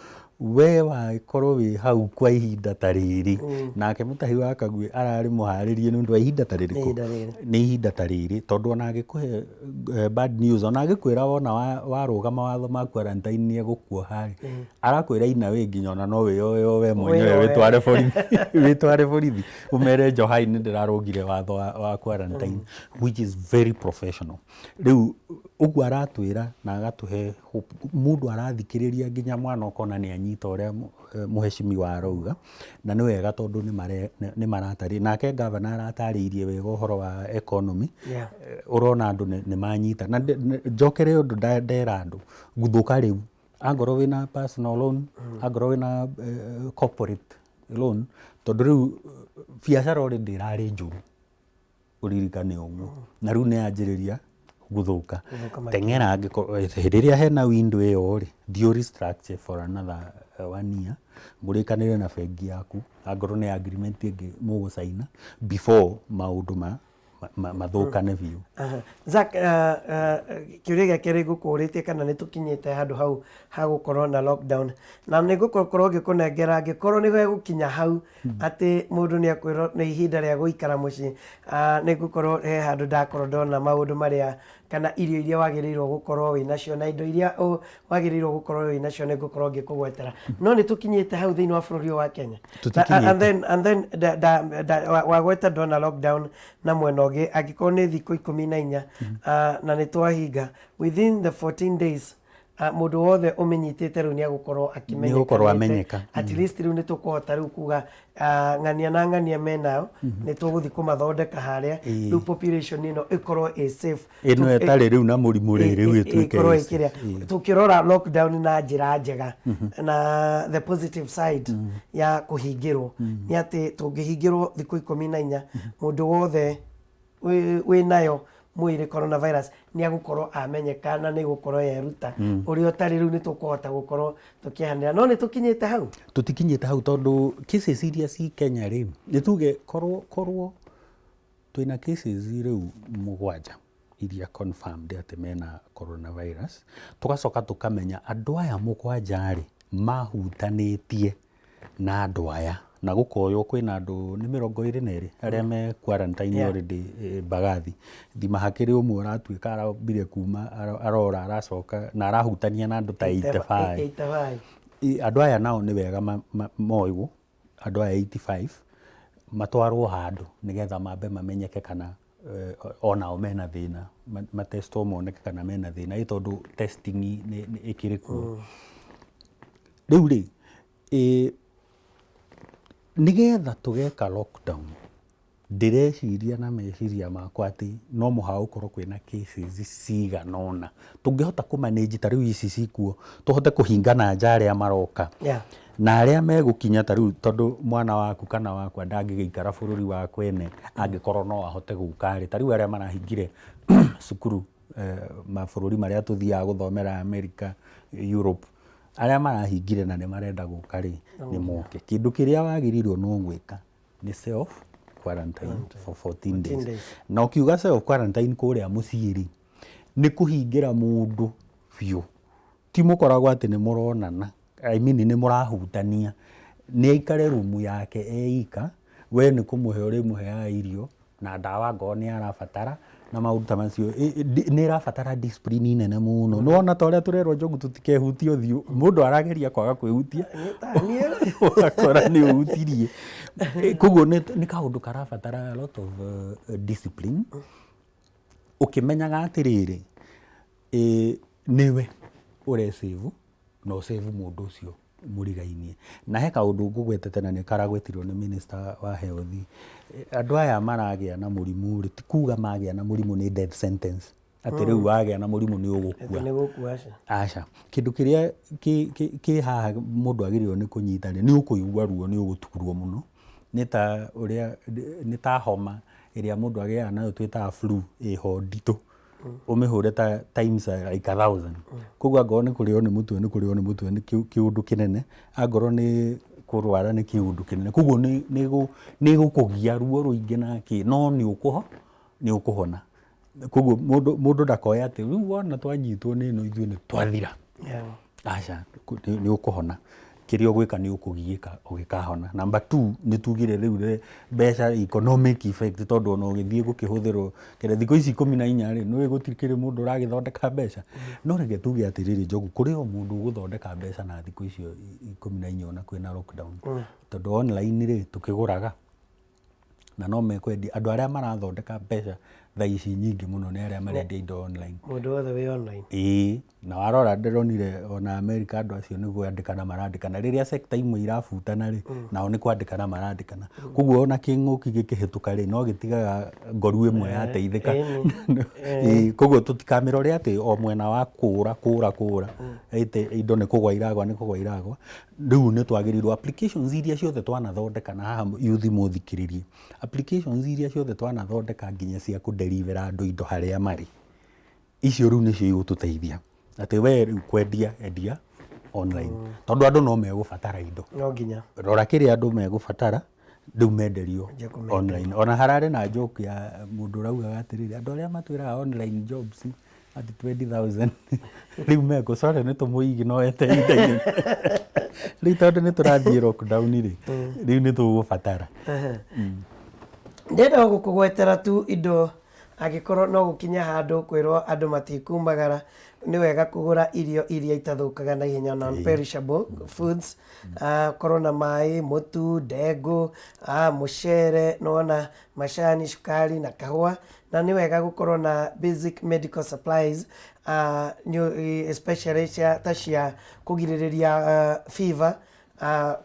we wakorwo wĩ hau kwa ihinda ta rĩrĩ nake mũtahi wa Kagwe ararĩ mũharĩrie nĩ ũndũ wa ihinda ta rĩrĩkũ nĩ ihinda ta rĩrĩ tondũ ona angĩkũhe bad news ona angĩkwĩra wona warũga mawatho ma quarantine nĩ egũkuoha arakwĩra ina we nginya ona no wĩyoyo we mwenyewe wĩtware borithi ũmere Johai nĩ ndĩrarũngire watho wa quarantine which is very professional rĩu ũguo aratwĩra na agatũhe mũndũ arathikĩrĩria nginya mwana ũkona nĩ anyita ũrĩa mũheshimiwa arauga na nĩ wega tondũ nĩ maratarĩ nake gavana aratarĩirie wega ũhoro wa economy ũrona andũ nĩ manyita na njokere ũndũ ndera andũ guthũka rĩu angorwo wĩna personal loan angorwo wĩna corporate loan tondũ rĩu biacara already ĩrarĩ njũru ũririkane ũguo na rĩu nĩ yanjĩrĩria gũthũka teng'era hĩndĩ ĩrĩa hena window ĩyo rĩ thiĩ restructure for another 1 year mũrĩkanĩre na bengi yaku angorwo nĩ agreement ĩngĩ mũgũcaina before maũndũ mathũkane biũ.
Zack, kĩũria gĩake gĩgũkũrĩtie kana nĩ tũkinyĩte handũ hau ha gũkorwo na lockdown na nĩ gũkorwo ngĩkũnengera angĩkorwo nĩ gũkinya hau atĩ mũndũ nĩ akwĩrwo nĩ ihinda rĩa gũikara mũciĩ nĩ gũkorwo he handũ ndakorwo ndona maũndũ marĩa kana irio iria wagĩrĩirwo gũkorwo wĩ nacio na indo iria wagĩrĩirwo gũkorwo wĩ nacio nĩ gũkorwo ngĩkũgwetera no nĩ tũkinyĩte hau thĩinĩ wa bũrũri wa Kenya and then wagweta ndona lockdown na mwena ũngĩ angĩkorwo nĩ thikũ 14 na nĩ twahinga within the 14 days mũndũ wothe ũmenyitĩte rĩu nĩ agũkorwo amenyeka at least rĩu nĩ tũkũhota rĩu kuga ng'ania na ng'ania menao nĩ tũgũthiĩ kũmathondeka harĩa rĩu population ĩno ĩkorwo ĩ safe
ĩno ĩtarĩ rĩu na mũrimũ rĩu ĩtuĩke
tũkĩrora lockdown na njĩra njega na the positive side ya kũhingĩrwo nĩ atĩ tũngĩhingĩrwo thikũ 14 mũndũ wothe wĩ nayo mwĩrĩ coronavirus nĩ agũkorwo amenyeka na nĩ gũkorwo yeruta ũrĩa ũtarĩ rĩu nĩ tũkũhota gũkorwo tũkĩhanĩra no nĩ tũkinyĩte hau
tũtikinyĩte hau tondũ cases iria ci Kenya rĩ nĩ tuge korwo twĩna cases rĩu 7 iria confirmed atĩ mena coronavirus tũgacoka tũkamenya andũ aya 7 rĩ mahutanĩtie na andũ aya na gũkoywo kwĩna andũ nĩ 22 arĩa me quarantine already Bagathi thima hakĩrĩ ũmwe ũratuĩka arambire kuma arora aracoka na arahutania na andũ ta 85 andũ aya nao nĩ wega moigwo andũ aya 85 matwarwo handũ nĩgetha mambe mamenyeke kana onao mena thĩna matestwo moneke kana mena thĩna tondũ testing ĩkĩrĩ kuo rĩu rĩ nĩgetha tũgeka lockdown ndireciria na meciria makwa ati no muha ukorwo kwina cases ciganona tungihota ku manage ta riu ici cikuo tuhote kuhingana nja maroka na aria megukinya ta riu tondu mwana waku kana wakwa ndangigikara bururi wa kwene angikorwo no ahote guka ta riu aria marahingire cukuru mabururi maria tuthiaga guthomera America, Europe, aria marahingire na ni marenda guka ri ni moke. Kindu kiria wagirirwo no gwika ni self quarantine for 14 days. Na ukiuga self quarantine kuria muciiri ni kuhingira mundu biu, ti mukoragwo ati ni muronana, I mean ni murahutania, ni aikare rumu yake eika, we ni kumuhe uri muheaga irio na ndawa ngo ni arabatara na maundu macio ni rabatara discipline nene muno. No ona ta uria turerwo njogu tutikehutie uthiu, mundu arageria kwaga kwihutia wakora ni uhutirie. Koguo ni kaundu karabatara a lot of discipline. Ukimenyaga atiriri niwe ure save no save mundu ucio murigainie. Na he kaundu ngugwetete na ni karagwetirwo ni minister wa health, andu aya maragia na murimu ti kuga magia na murimu ni death sentence ati riu wagia na murimu ni ugukua aca. Kindu kiria ki haha mundu agirirwo ni kunyita ni ukuigua ruo, ni ugutukurwo muno, ni ta uria ni ta homa iria mundu agia nayo twita flu iho nditu umihure ta times like 1000. Koguo angorwo ni kurio ni mutwe ni kurio ni mutwe ni kiundu kinene, angorwo ni kurwara ni kiundu kinene. Koguo ni gukugia ruo ruingi na ki no ni ukuhona. Koguo mundu ndakoya ati riu wona twanyitwo ni no ithuĩ ni twathira. Aca ni ukuhona. Kirio gwika ni ukugiika ugikahona. Number 2 ni tugire riu mbeca economic effect tondu no githie gukihũthĩrwo kire thikũ ici 14 ri no gutikire mundu uragithondeka mbeca. No reke tuge atiriri njogu kuri o mundu guthondeka mbeca na thikũ icio 14 ona kwina lockdown tondu online ri tukiguraga na no mekwendi andu aria marathondeka mbeca thaa ici nyingi muno ni aria marendia indo online. Mundu wothe wi online. Na warora ndironire ona America andu acio ni kwandikana marandikana riria sector imwe irafutana ri nao ni kwandikana marandikana. Koguo ona king'uki gikihituka ri no gitigaga ngoru imwe yateithika. Koguo tutikamirore ati o mwena wa kura ite indo ni kugwa iragwa. Riu ni twagirirwo applications iria ciothe twanathondeka na haha yuthi muthikiririe, applications iria ciothe twanathondeka nginya cia deliver andu indo haria mari, icio riu nicio igututeithia ati we kwendia endia online tondu andu no megubatara indo, no nginya rora kiria andu megubatara riu menderio online. Ona harare na joke ya mundu rauga atiriri andu aria matwiraga online jobs ati 20,000 riu meko sore ni tumuigi no ete indo riu tondu ni turathie lockdown ri riu ni tugubatara.
Ndenda gukugwetera tu indo agikorwo no gukinya handu kwirwo andu matikumagara, ni wega kugura irio iria itathukaga na ihenya, non perishable foods, korwo na mai, mutu, ndengũ, mucere, nona macani, cukari na kahua. Na ni wega gukorwo na basic medical supplies, especially ta cia kugiririria fever,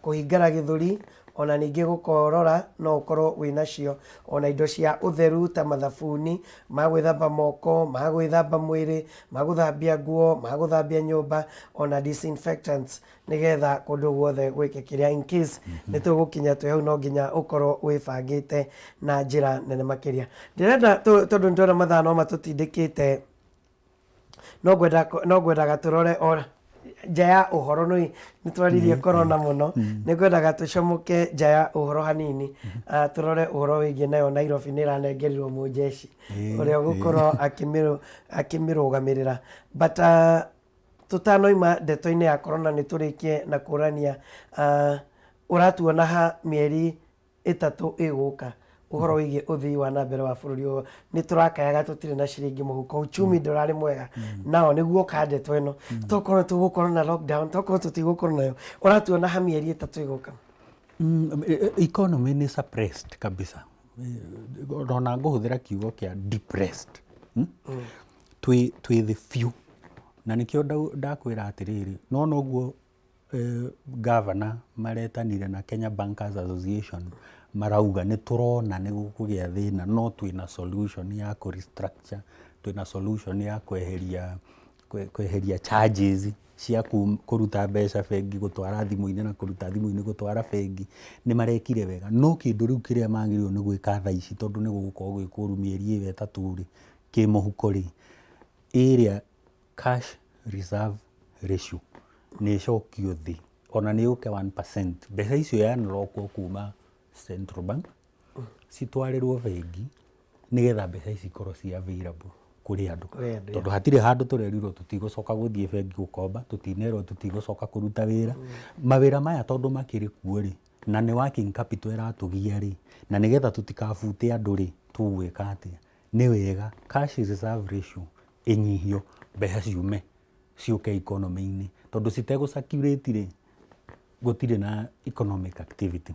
kuhingara githuri, ona ningi gukorora no ukorwo winacio, ona indo cia utheru ta mathabuni ma gwithamba moko, ma gwithamba mwiri, ma guthambia nguo, ma guthambia nyumba, ona disinfectants nigetha kundu guothe gwike kiria in case ni tugukinya twi hau no nginya ukorwo wibangite na njira nene makiria. Ndirenda tondu ndona mathaa no matutindikite, no ngwendaga turore ora nja ya uhoro no ni twaririe corona muno, ni ngwendaga tucomoke nja ya uhoro hanini, turore uhoro wigie nayo Nairobi ni ranengerirwo mujeshi uria gukorwo akimirugamirira. But tutanoima ndeto-ini ya corona ni turikie na kurania, uratuona ha mieri 3 iguka uhoro wigie uthii wa nambere wa bururi uyu ni turakayaga tutire na ciringi muhuko, uchumi ndurari mwega nao niguo kandetwo ino tokorwo tugukorwo na lockdown, tokorwo tutigukorwo nayo, uratuona ha mieri 3 iguka.
Economy ni suppressed kabisa, rona nguhuthira kiugo kia depressed. Twi the few na nikio ndakwira atiriri no noguo governor maretanire na Kenya Bankers Association marauga nĩ tũrona nĩ gũkũgĩa thĩna no twĩna solution ya kũ restructure, twĩna solution ya kweheria charges cia kũruta mbeca bengi gũtwara thimũ-inĩ na kũruta thimũ-inĩ gũtwara bengi, nĩ marekire wega. No kĩndũ rĩu kĩrĩa magĩrĩirwo nĩ gwĩka thaa ici tondũ nĩ gũgũkorwo gwĩ kũru mĩeri ĩyo ĩtatũ rĩ, kĩ mũhuko rĩ, ĩrĩa cash reserve ratio nĩ ĩcokio thĩ, ona nĩ yũke 1%. Mbeca icio yanarokwo kuma Central Bank citwarĩrwo bengi nĩgetha mbeca ici ikorwo ci available kũrĩ andũ, tondũ hatirĩ handũ tũrerirwo tũtigũcoka gũthiĩ bengi gũkomba, tũtinerwo tũtigũcoka kũruta wĩra. Mawĩra maya tondũ makĩrĩ kuo rĩ, na nĩ working capital ĩratũgia rĩ, na nĩgetha tũtikabute andũ rĩ, tũgwĩka atĩa? Nĩ wega cash reserve ratio ĩnyihio, mbeca ciume ciũke economy-inĩ, tondũ citegũ circulate rĩ, gũtirĩ na economic activity.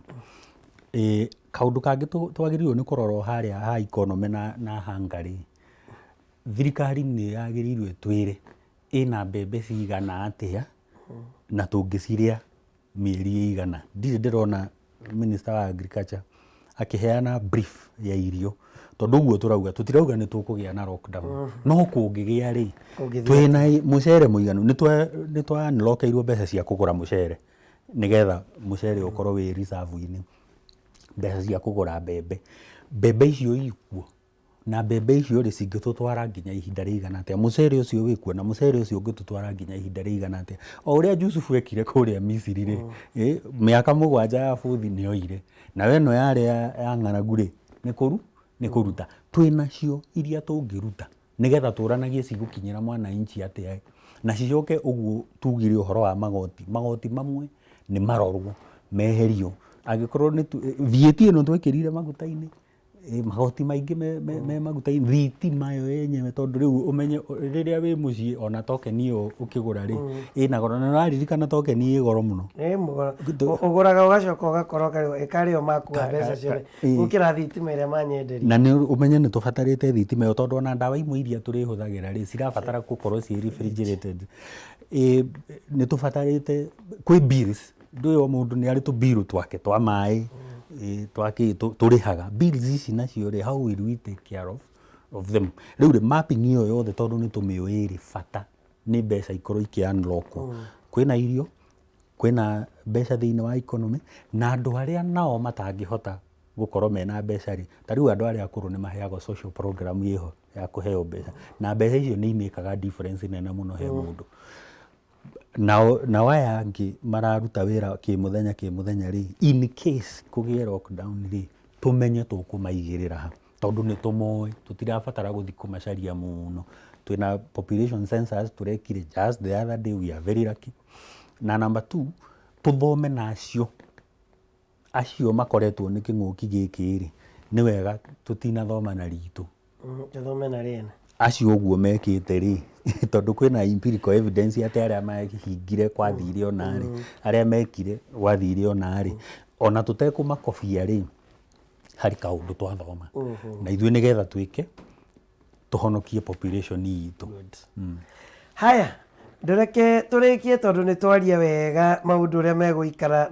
Kaũndũ kangĩ twagĩrĩirwo nĩ kũrora harĩa ha economy na hangari, thirikari nĩ yagĩrĩirwo ĩtwĩre ĩna mbembe cigana atĩa na tũngĩcirĩa mĩeri ĩigana. Ndirĩ ndĩrona Minister wa Agriculture akĩheana brief ya irio, tondũ ũguo tũrauga tũtirauga nĩ tũkũgĩa na lockdown, no kũngĩgĩa rĩ, twĩna mũcere mũiganu, nĩ twanlokeirwo mbeca cia kũgũra mũcere nĩgetha mũcere ũkorwo wĩ reserve-inĩ, mbeca cia kũgũra mbembe. Mbembe icio ikuo na mbembe icio rĩ cingĩtũtwara nginya ihinda rĩigana atĩa? Mũcere ũcio wĩkuo na mũcere ũcio ũngĩtũtwara nginya ihinda rĩigana atĩa? O ũrĩa Yusufu ekire kũrĩa Misiri rĩ, mĩaka 7 ya bũthi nĩ oire, na we no yarĩa ya ng'aragu rĩ, nĩ kũruta. Twĩna cio iria tũngĩruta nĩgetha tũranagie cigũkinyĩra mwananchi atĩa, na cicoke ũguo tugire ũhoro wa magoti mamwe nĩ marorwo meherio. Angĩkorwo nĩ VAT ĩno twekĩrire maguta-inĩ, magoti maingĩ me maguta-inĩ, thitima yo yenyewe, tondũ rĩu ũmenye rĩrĩa wĩ mũciĩ ona tokeni ĩyo ũkĩgũra rĩ, ĩna goro, na nĩwaririkana tokeni ĩ goro mũno,
ũgũraga ũgacoka ũgakora ĩkarĩo makua mbeca ciothe gũkĩra thitima ĩrĩa manyenderia. Na
nĩ ũmenye nĩ tũbatarĩte thitima ĩyo, tondũ ona ndawa imwe iria tũrĩhũthagĩra rĩ, cirabatara gũkorwo ci refrigerated. Nĩ tũbatarĩte kwĩ bills, ndũĩ o mũndũ nĩ arĩ tũbill twake twa maĩ tũrĩhaga bills ici nacio rĩ, how will we take care of them? Rĩu rĩ mapping ĩyo yothe tondũ nĩ tũmĩũĩ rĩ, bata nĩ mbeca ikorwo ikĩ-unlockwo. Kwĩna irio, kwĩna mbeca thĩinĩ wa economy, na andũ arĩa nao matangĩhota gũkorwo mena mbeca rĩ, ta rĩu andũ arĩa akũrũ nĩ maheagwo social program ĩho ya kũheo mbeca, na mbeca icio nĩ imĩkaga difference nene mũno he mũndũ. Nao aya angĩ mararuta wĩra kĩmũthenya rĩ, in case kũgĩe lockdown rĩ, tũmenye tũkũmaigĩrĩra ha, tondũ nĩ tũmoĩ, tũtirabatara gũthiĩ kũmacaria mũno. Twĩna population census tũrekire just the other day, we are very lucky. Na number 2, tũthome nacio, acio makoretwo nĩ kĩng'ũki gĩkĩ rĩ, nĩ wega tũtinathoma na ritũ,
tũthome na rĩena
acio ũguo mekĩte rĩ, tondũ kwĩna empirical evidence atĩ arĩa mahingire kwathire ona rĩ, arĩa mekire gwathire ona rĩ, ona tũtekũmakobia rĩ, harĩ kaũndũ twathoma na ithuĩ nĩgetha twĩke tũhonokie population itũ.
Haya, ndũreke tũrĩkie tondũ nĩ twaria wega maũndũ ũrĩa megũikara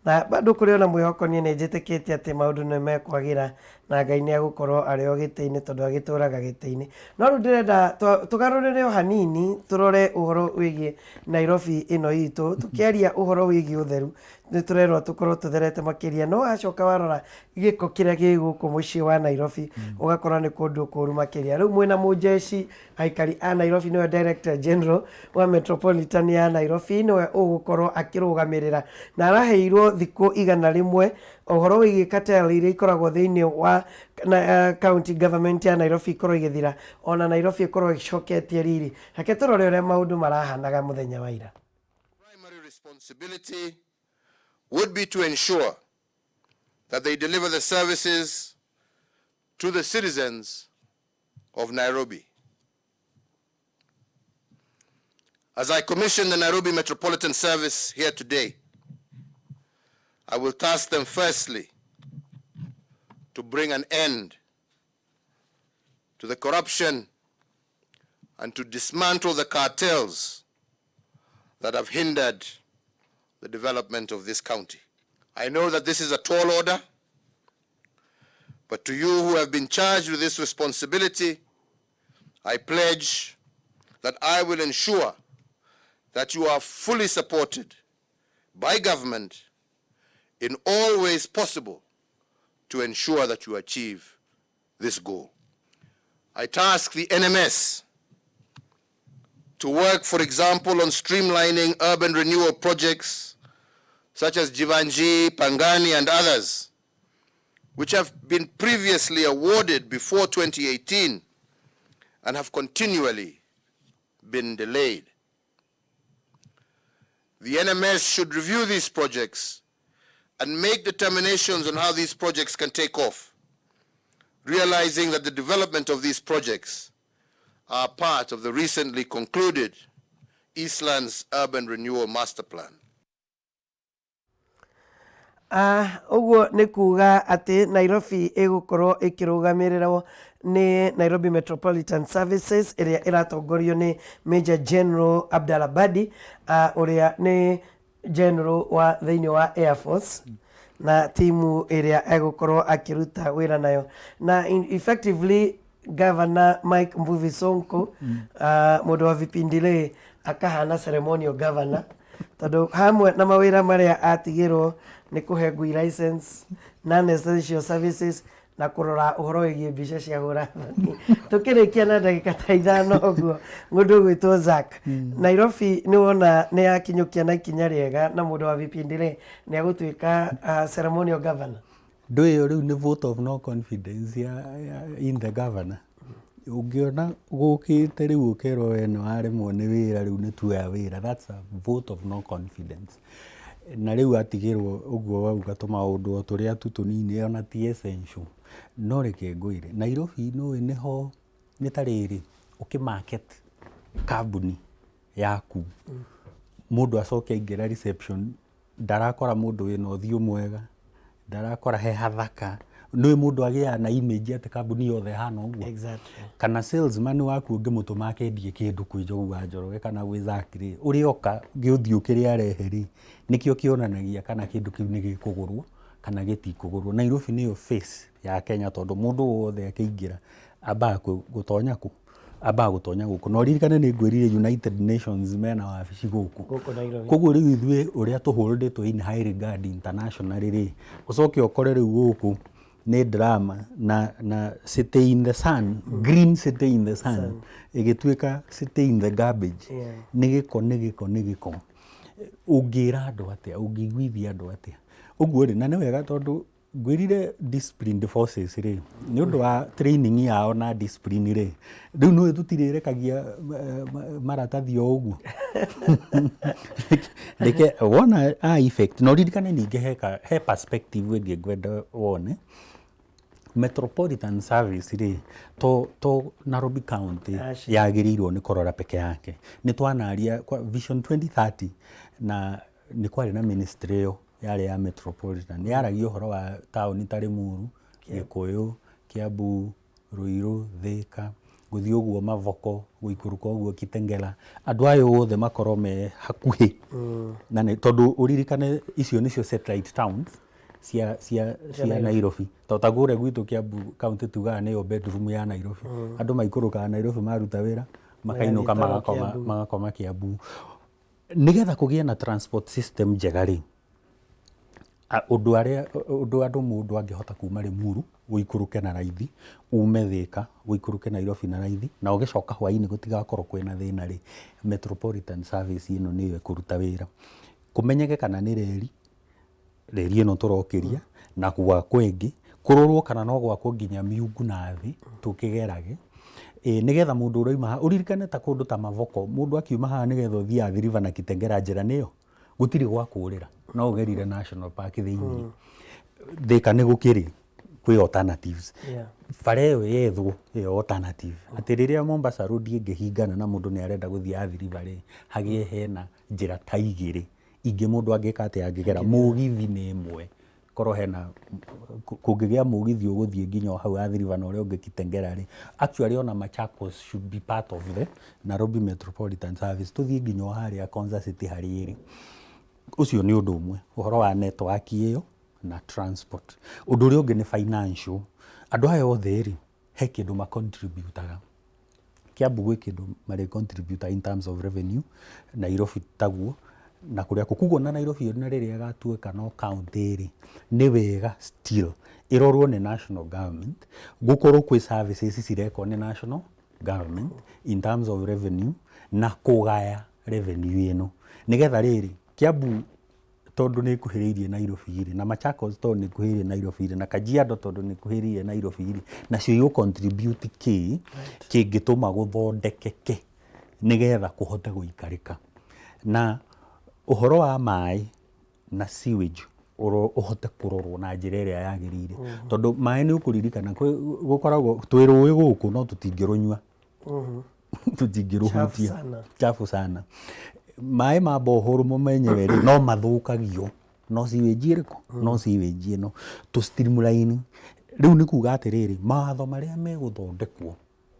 na bado kũrĩ ona mwĩhoko niĩ nĩ njĩtĩkĩtie atĩ maũndũ nĩ mekwagĩra na Ngai nĩ agũkorwo arĩ o gĩtĩ-inĩ tondũ agĩtũraga gĩtĩ-inĩ. No rĩu ndĩrenda tũgarũrĩre o hanini tũrore ũhoro wĩgiĩ Nairobi ĩno itũ, tũkĩaria ũhoro wĩgiĩ ũtheru nĩ tũrerwo tũkorwo tũtherete makĩria, no wacoka warora gĩko kĩrĩa gĩ gũkũ mũciĩ wa Nairobi ũgakora nĩ kũndũ kũũru makĩria. Rĩu mwĩna mũjeshi aikari a Nairobi nĩwe Director General wa Metropolitan ya Nairobi, nĩwe ũgũkorwo akĩrũgamĩrĩra na araheirwo thikũ 100 ũhoro wĩgiĩ cartel iria ikoragwo thĩinĩ wa county government ya Nairobi ikorwo igĩthira, ona Nairobi ikorwo ĩcoketie riri. Reke tũrore ũrĩa maũndũ marahanaga mũthenya wa ira.
Primary responsibility would be to ensure that they deliver the services to the citizens of Nairobi. As I commission the Nairobi Metropolitan Service here today, I will task them firstly to bring an end to the corruption and to dismantle the cartels that have hindered the development of this county. I know that this is a tall order, But to you who have been charged with this responsibility, I pledge that I will ensure that you are fully supported by government in all ways possible to ensure that you achieve this goal. I task the NMS to work, for example, on streamlining urban renewal projects such as Jivanji, Pangani, and others, which have been previously awarded before 2018 and have continually been delayed. The NMS should review these projects and make determinations on how these projects can take off, realizing that the development of these projects are part of the recently concluded Eastlands Urban Renewal Master Plan.
Uguo nĩ kuga atĩ Nairobi ĩgũkorwo ĩkĩrũgamĩrĩrwo nĩ Nairobi Metropolitan Services ĩrĩa ĩratongorio nĩ Major General Abdallah Badi ũrĩa nĩ General wa thĩinĩ wa Air Force na timu ĩrĩa egũkorwo akĩruta wĩra nayo na effectively Governor Mike Mbuvi Sonko mũndũ wa vipindile akahana ceremonial governor tondũ hamwe na mawĩra marĩa atigĩrwo nĩ kũhe ngui license non-essential services na kũrora ũhoro wĩgiĩ mbica cia hũra tũkĩrĩkia na ndagĩka ta ithano ũguo mũndũ ũgwĩtwo Zack Nairobi nĩ wona nĩ yakinyũkia na ikinya rĩega na mũndũ wa vipindile nĩ agũtuĩka ceremonial governor.
Ndũĩ rĩu nĩ vote of no confidence in the governor. Ũngĩona gũkĩte rĩu ũkerwo we nĩ waremwo nĩ wĩra rĩu nĩ tuoya wĩra. That's a vote of no confidence. Na rĩu atigĩrwo ũguo wauga tũmaũndũ o tũrĩa tu tũnini ona ti essential. No reke ngwĩre Nairobi nĩũĩ nĩho nĩ ta rĩrĩ ũkĩmarket kambuni yaku mũndũ acoke aingĩra reception ndarakora mũndũ wĩna ũthiũ mwega ndarakora he hathaka nĩwe mũndũ agĩa na image atĩ kambuni yothe hana ũguo.
Exactly.
Kana salesman waku ũngĩmũtũma akendie kĩndũ kwĩ Njogu wa Njoroge kana gwĩ Zack rĩ ũrĩoka gĩũthiũ kĩrĩa arehe rĩ nĩkĩo kĩonanagia kana kĩndũ kĩu nĩ gĩkũgũrwo kana gĩtikũgũrwo. Nairobi nĩyo face ya Kenya tondũ mũndũ wothe akĩingĩra ambaga gũtonya kũ ambaga gũtonya gũkũ no ririkane nĩ ngwĩrire United Nations mena wabici gũkũ koguo rĩu ithuĩ ũrĩa tũholdĩtwo in high regard internationally rĩ ũcoke ũkore rĩu gũkũ nĩ drama na city in the sun green city in the sun ĩgĩtuĩka city in the garbage nĩ gĩko ũngĩra andũ atĩa ũngĩiguithia andũ atĩa ũguo rĩ na nĩ wega tondũ ngwĩrire disciplined forces rĩ nĩ ũndũ wa training yao na discipline rĩ rĩu nĩwe tũtirĩrekagia maratathi o ũguo reke wona effect no ririkane ningĩ he perspective ĩngĩ ngwenda wone Metropolitan Service rĩ to Nairobi County yagĩrĩirwo nĩ kũrora peke yake nĩ twanaria Vision 2030 na nĩ kwarĩ na ministry ĩyo yarĩ ya Metropolitan yaragia ũhoro wa taũni ta Limuru, Gĩkũyũ, Kiambu, Ruiru, Thika gũthiĩ ũguo Mavoko gũikũrũka ũguo Kitengela andũ aya othe makorwo me hakuhĩ na tondũ ũririkane icio nĩcio satellite towns cia Nairobi totagũre gwitũ Kiambu county tugaga nĩyo bedroom ya Nairobi andũ maikũrũkaga Nairobi maruta wĩra makainũka magakoma Kiambu nĩgetha kũgĩe na transport system njega rĩ ũndũ andũ mũndũ angĩhota kuma Limuru gũikũrũke na raithi ume Thika gũikũrũke Nairobi na raithi na ũgĩcoka hwainĩ gũtigakorwo kwĩna thĩna rĩ Metropolitan Service ĩno nĩyo ĩkũruta wĩra kũmenyeke kana nĩ reri ĩno tũrokĩria na gwakwo ĩngĩ kũrorwo kana no gwakwo nginya miungu na thĩ tũkĩgerage nĩgetha mũndũ ũroima ũririkane ta kũndũ ta Mavoko mũndũ akiuma haha nĩgetha ũthiĩ Athi River na Kitengela njĩra nĩyo gũtirĩ gwa kũrĩra no ũgerire National Park thĩinĩ Thika nĩ gũkĩrĩ kwĩ alternatives bara ĩyo yethwo ĩyo alternative atĩ rĩrĩa Mombasa Road ĩngĩhingana na mũndũ nĩ arenda gũthiĩ Athi River rĩ hagĩe hena njĩra ta igĩrĩ ingĩ mũndũ angĩka atĩ angĩgera mũgithi nĩ ĩmwe korwo hena kũngĩgĩa mũgithi ũgũthiĩ nginya hau Athi River na ũrĩa ũngĩ Kitengela rĩ actually ona Machakos should be part of the Nairobi Metropolitan Service tũthiĩ nginya harĩa Konza City harĩ ĩrĩ ucio nĩ ũndũ ũmwe ũhoro wa network ĩyo na transport ũndũ ũrĩa ũngĩ nĩ financial andå aya othe rä he kä ndå macontributaga Kiambu gwä kä ndå marä contributor in terms of revenue Nairobi taguo na kå rä a kå kuguo na Nairobi na rä rä a gatuä ka no county rä nä wega still irorwo nä national government gå korwo kwä services cirekwo nä national government in terms of revenue na kå gaya revenue ä no nä getha rä rä Kiambu tondå nä kuhä rä irie Nairobi rä na Machakos tondå nä kuhä rä irie Nairobi rä na Kajiado tondå nä kuhä rä irie Nairobi rä nacio igå contribute kä ngä tå ma gå thondekeke nä getha kå hote gå ikarä ka na å horo wa maä na sewage å hote kå rorwo na njä ra ä rä a yagä rä ire tondå maä nä å kå ririkana gå koragwo twä rå ä gå kå no tå tingä rå nyua tå tingä rå hutia chafu sana maä ma bohoro mo menyewe rĩ no mathũkagio no sewage ĩrĩkũ no sewage ĩno to streamline rĩu nĩ kuga atĩrĩrĩ mawatho marĩa megũthondekwo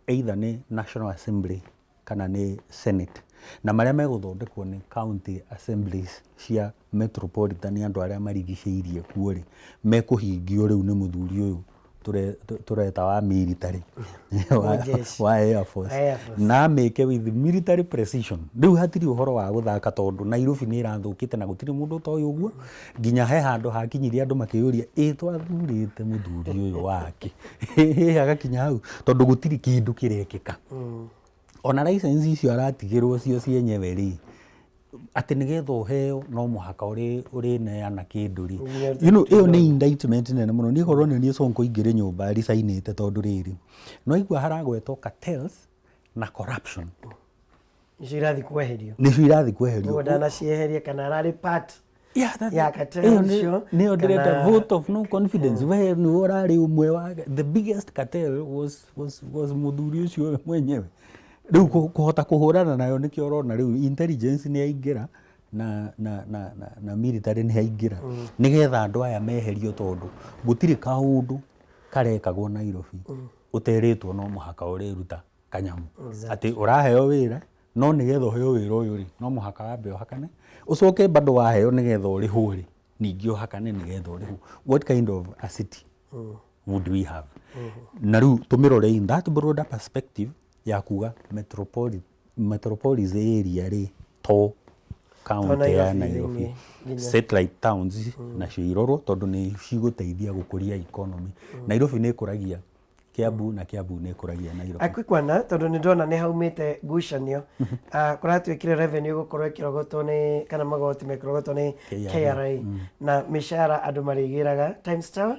either nĩ National Assembly kana nĩ Senate na marĩa megũthondekwo nĩ county assemblies cia metropolitan andũ arĩa marigicĩirie kuo rĩ mekũhingio rĩu nĩ mũthuri ũyũ tureta wa military wa Air Force na meke with military precision riu hatiri uhoro wa guthaka tondu Nairobi ni irathukite na gutiri mundu to uyu guo nginya he handu hakinyiria andu makiyuria twathurite muthuri uyu wake agakinya hau tondu gutiri kindu kirekeka ona license icio aratigirwo cio cienyewe ri ati nigetha uheo no muhaka uri neana kindu ri iyo ni indictment nene muno ni korwo ni Sonko ingire nyumba risainite tondu riri no igua haragwetwo cartels na corruption
irathi kweherio
niguo
ndana cieherie kana arari part
ya cartel ni direct vote of no confidence we ni urari umwe wa the biggest cartel was muthuri ucio mwenyewe riu kuhota kuhurana nayo nikio urona riu intelligence ni yaingira na military ni yaingira nigetha andu aya meherio tondu gutiri kaundu karekagwo Nairobi uteritwo no muhaka uriruta kanyamu ati uraheo wira no nigetha uheo wira uyu ri no muhaka wambe uhakane ucoke bado waheo nigetha urihwo ri ningi uhakane nigetha urihwo what kind of a city would we have na riu tumirore in that broader perspective ya kuga metropolis area ri to county ya Nairobi satellite towns na cirorwo tondu ni ciguteithia gukuria economy Nairobi ni kuragia Kiambu na Kiambu ni kuragia Nairobi
akwikwana tondu ni ndona ni haumite ngucanio kuratwikire revenue gukorwo ikirogotwo ni kana magoti mekirogotwo ni KRA na mishara andu marigiraga Times Tower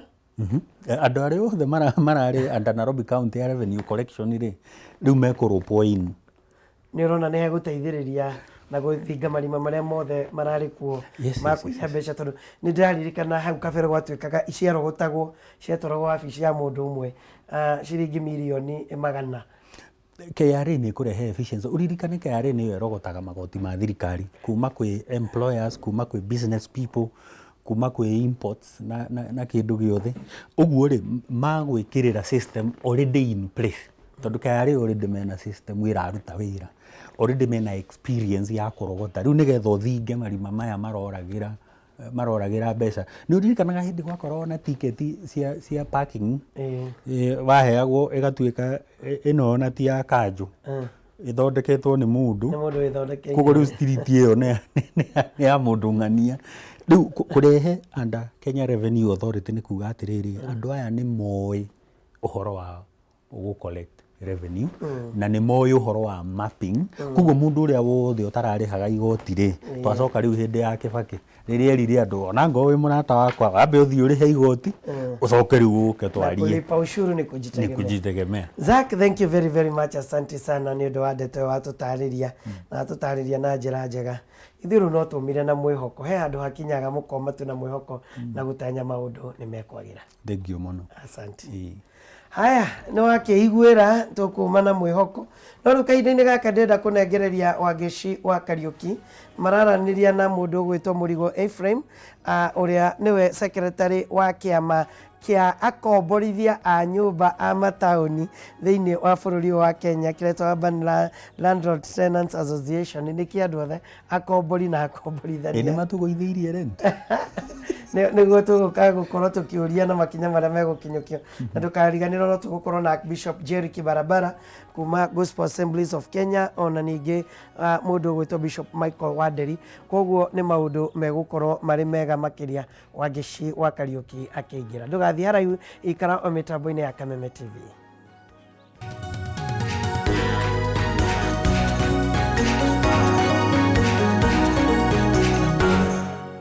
andu ari othe marari under Nairobi County Revenue Collection ri riu mekurupwo in
ni urona ni heguteithiriria na guthinga marima maria mothe marari kuo makuiha mbeca tondu ni ndaririkana hau kabere gwatwikaga iciarogotagwo ciatwaragwo wabici ya mundu umwe ciringi milioni 100
KRA ni kurehe efficiency uririkane KRA ni yerogotaga magoti ma thirikari kuma kwi employers kuma kwi business people kuma kwi imports na kindu giothe uguo ri magwikirira system already in place tondu KRA already mena system iraruta wira already mena experience ya kurogota riu nigetha uthinge marima maya maroragira mbeca ni uririkanaga hindi gwakorwo na ticket cia parking waheagwo igatuika ino na ti ya kanju ithondeketwo ni mundu koguo riu street iyo ni ya mundu ng'ania riu kurehe under Kenya Revenue Authority ni kuga atiriri andu aya ni moi uhoro wa go collect revenue na ni moi uhoro wa mapping koguo mundu uria wothe utararihaga igoti ri twacoka riu hindi ya Kibaki riria erire andu ona ngo wi murata wakwa wambe uthii urihe igoti ucoke riu uke twarie
kulipa ushuru ni kujitegemea Zack thank you very very much asante sana ni undu wa ndeto watutariria na tutariria na njira njega ithiru no tumire na mwihoko he andu hakinyaga mukoma tu na mwihoko na gutanya maundu ni mekwagira
thengio muno
asante haya no akeiguira tukuma na mwihoko no rukainde-ini gaka ndenda kunengereria Wangeci wa Kariuki mararaniria na mundu gwitwo Murigo Ephraim uria niwe secretary wa kiama kia akomborithia a nyumba a matauni thiini wa bururi wa Kenya kiretwo Urban Landlord Tenants Association ni kia andu othe akombori na akomborithania
ni matugoithirie rent
niguo tuguka gukorwo tukiuria na makinya maria megukinyukio na ndukariganirwo no tugukorwo na Bishop Jerry Kibarabara kuma Gospel Assemblies of Kenya ona ningi mundu ugwitwo Bishop Michael Wanderi koguo ni maundu megukorwo mari mega makiria Wangici wa Kariuki akiingira ndugathie haraihu ikara o mitambo-ini ya Kameme TV.